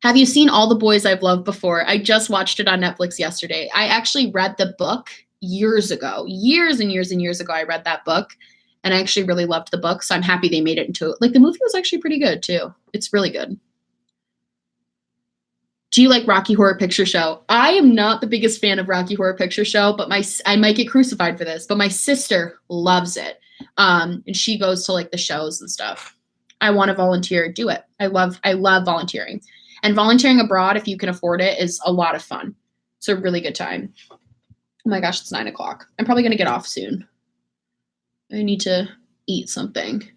Have you seen All the Boys I've Loved Before? I just watched it on Netflix yesterday. I actually read the book years ago. Years and years and years ago, I read that book. And I actually really loved the book. So I'm happy they made it into, like, the movie was actually pretty good too. It's really good. Do you like Rocky Horror Picture Show? I am not the biggest fan of Rocky Horror Picture Show, but I might get crucified for this, but my sister loves it. And she goes to like the shows and stuff. I want to volunteer, do it. I love volunteering. And volunteering abroad, if you can afford it, is a lot of fun. It's a really good time. Oh my gosh, it's 9 o'clock. I'm probably going to get off soon. I need to eat something.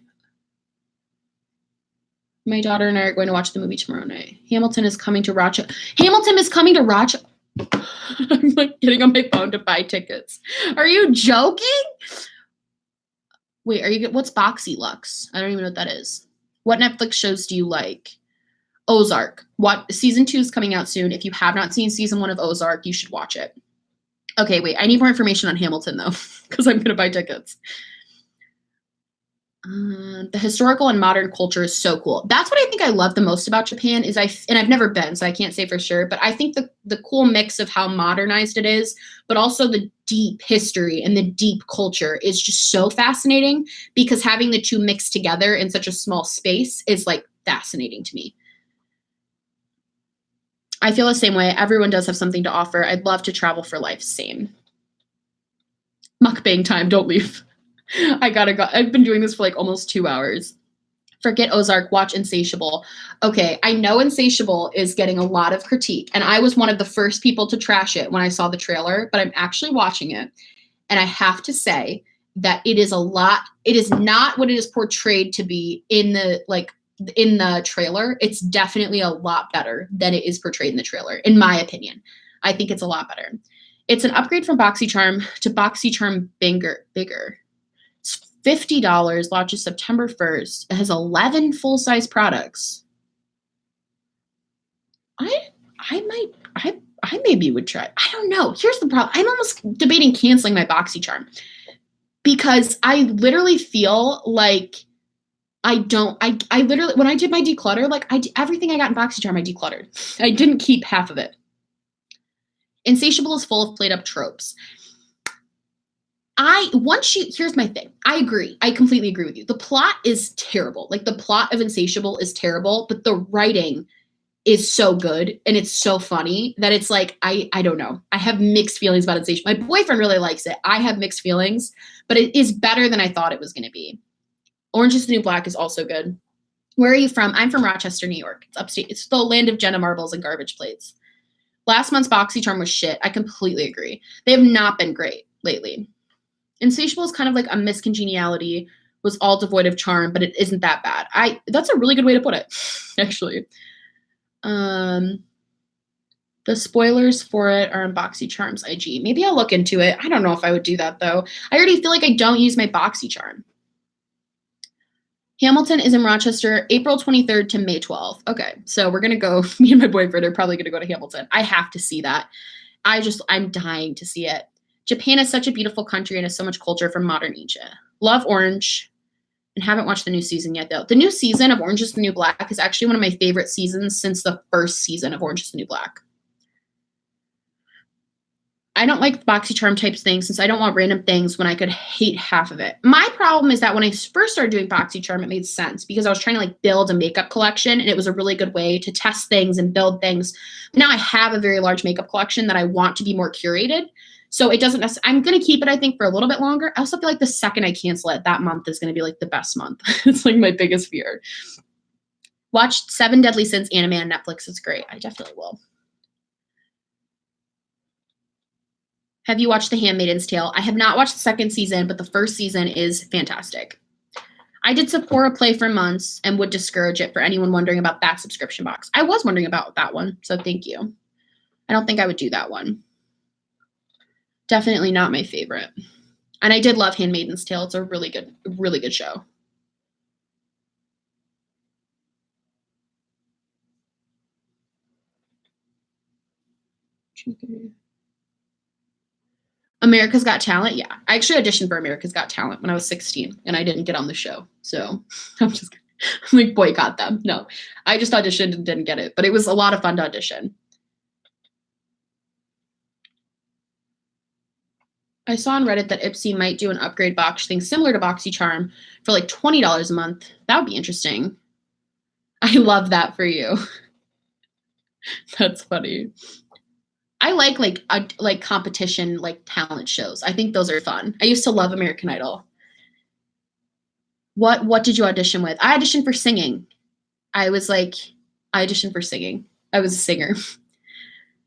My daughter and I are going to watch the movie tomorrow night. Hamilton is coming to Rochester. Hamilton is coming to Rochester. I'm like getting on my phone to buy tickets. Are you joking? Wait, what's Boxy Lux? I don't even know what that is. What Netflix shows do you like? Ozark. Season 2 is coming out soon. If you have not seen season 1 of Ozark, you should watch it. Okay, wait. I need more information on Hamilton though, because I'm going to buy tickets. The historical and modern culture is so cool. That's what I think I love the most about Japan is and I've never been, so I can't say for sure, but I think the cool mix of how modernized it is, but also the deep history and the deep culture is just so fascinating because having the two mixed together in such a small space is like fascinating to me. I feel the same way. Everyone does have something to offer. I'd love to travel for life. Same. Mukbang time. Don't leave. I gotta go. I've been doing this for like almost 2 hours. Forget Ozark, watch Insatiable. Okay, I know Insatiable is getting a lot of critique, and I was one of the first people to trash it when I saw the trailer, but I'm actually watching it, and I have to say that it is not what it is portrayed to be in the trailer. It's definitely a lot better than it is portrayed in the trailer, in my opinion. I think it's a lot better. It's an upgrade from BoxyCharm to BoxyCharm Bigger. It's $50, launches September 1st. It has 11 full-size products. I maybe would try. I don't know. Here's the problem. I'm almost debating canceling my BoxyCharm because I literally feel like I literally, when I did my declutter, like everything I got in BoxyCharm, I decluttered. I didn't keep half of it. Insatiable is full of played up tropes. Here's my thing. I agree. I completely agree with you. The plot is terrible. Like the plot of Insatiable is terrible, but the writing is so good and it's so funny that it's like, I don't know. I have mixed feelings about Insatiable. My boyfriend really likes it. I have mixed feelings, but it is better than I thought it was going to be. Orange is the New Black is also good. Where are you from? I'm from Rochester, New York. It's upstate. It's the land of Jenna marbles and garbage plates. Last month's BoxyCharm was shit. I completely agree. They have not been great lately. Insatiable is kind of like a miscongeniality, was all devoid of charm, but it isn't that bad. That's a really good way to put it, actually. The spoilers for it are on BoxyCharm's IG. Maybe I'll look into it. I don't know if I would do that, though. I already feel like I don't use my BoxyCharm. Hamilton is in Rochester, April 23rd to May 12th. Okay, so we're going to go. Me and my boyfriend are probably going to go to Hamilton. I have to see that. I'm dying to see it. Japan is such a beautiful country and has so much culture from modern Asia. Love Orange and haven't watched the new season yet, though. The new season of Orange is the New Black is actually one of my favorite seasons since the first season of Orange is the New Black. I don't like BoxyCharm types things since I don't want random things when I could hate half of it. My problem is that when I first started doing BoxyCharm, it made sense because I was trying to like build a makeup collection and it was a really good way to test things and build things. Now I have a very large makeup collection that I want to be more curated. So it doesn't necessarily, I'm going to keep it, I think, for a little bit longer. I also feel like the second I cancel it, that month is going to be like the best month. It's like my biggest fear. Watch 7 Deadly Sins anime on Netflix. It's great. I definitely will. Have you watched The Handmaid's Tale? I have not watched the second season, but the first season is fantastic. I did Sephora Play for months and would discourage it for anyone wondering about that subscription box. I was wondering about that one, so thank you. I don't think I would do that one. Definitely not my favorite. And I did love Handmaid's Tale. It's a really good show. America's Got Talent? Yeah. I actually auditioned for America's Got Talent when I was 16 and I didn't get on the show. So I'm like, boycott them. No, I just auditioned and didn't get it, but it was a lot of fun to audition. I saw on Reddit that Ipsy might do an upgrade box thing similar to BoxyCharm for like $20 a month. That would be interesting. I love that for you. That's funny. I like competition, like talent shows. I think those are fun. I used to love American Idol. What did you audition with? I auditioned for singing. I auditioned for singing. I was a singer.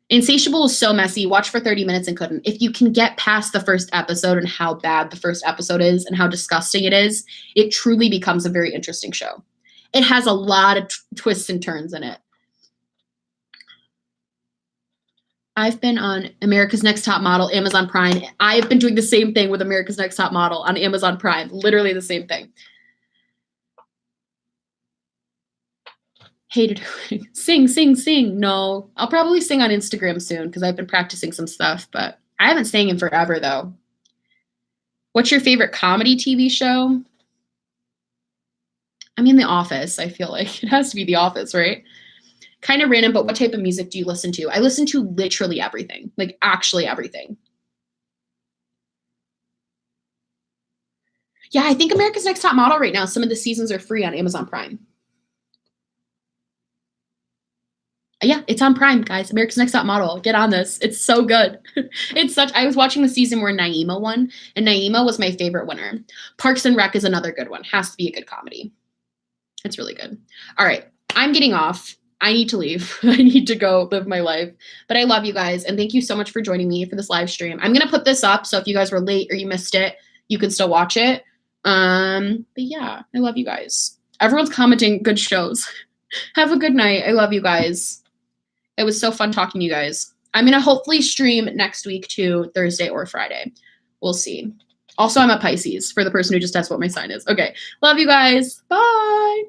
Insatiable is so messy. Watch for 30 minutes and couldn't. If you can get past the first episode and how bad the first episode is and how disgusting it is, it truly becomes a very interesting show. It has a lot of twists and turns in it. I've been on America's Next Top Model, Amazon Prime. I've been doing the same thing with America's Next Top Model on Amazon Prime. Literally the same thing. Hated sing. No, I'll probably sing on Instagram soon because I've been practicing some stuff, but I haven't sang in forever though. What's your favorite comedy TV show? I mean, The Office. I feel like it has to be The Office, right? Kind of random, but what type of music do you listen to? I listen to literally everything, like actually everything. Yeah, I think America's Next Top Model right now, some of the seasons are free on Amazon Prime. Yeah, it's on Prime, guys. America's Next Top Model. Get on this. It's so good. I was watching the season where Naima won, and Naima was my favorite winner. Parks and Rec is another good one. Has to be a good comedy. It's really good. All right, I'm getting off. I need to leave. I need to go live my life. But I love you guys, and thank you so much for joining me for this live stream. I'm going to put this up, so if you guys were late or you missed it, you can still watch it. But yeah, I love you guys. Everyone's commenting good shows. Have a good night. I love you guys. It was so fun talking to you guys. I'm going to hopefully stream next week too, Thursday or Friday. We'll see. Also, I'm a Pisces for the person who just asked what my sign is. Okay. Love you guys. Bye.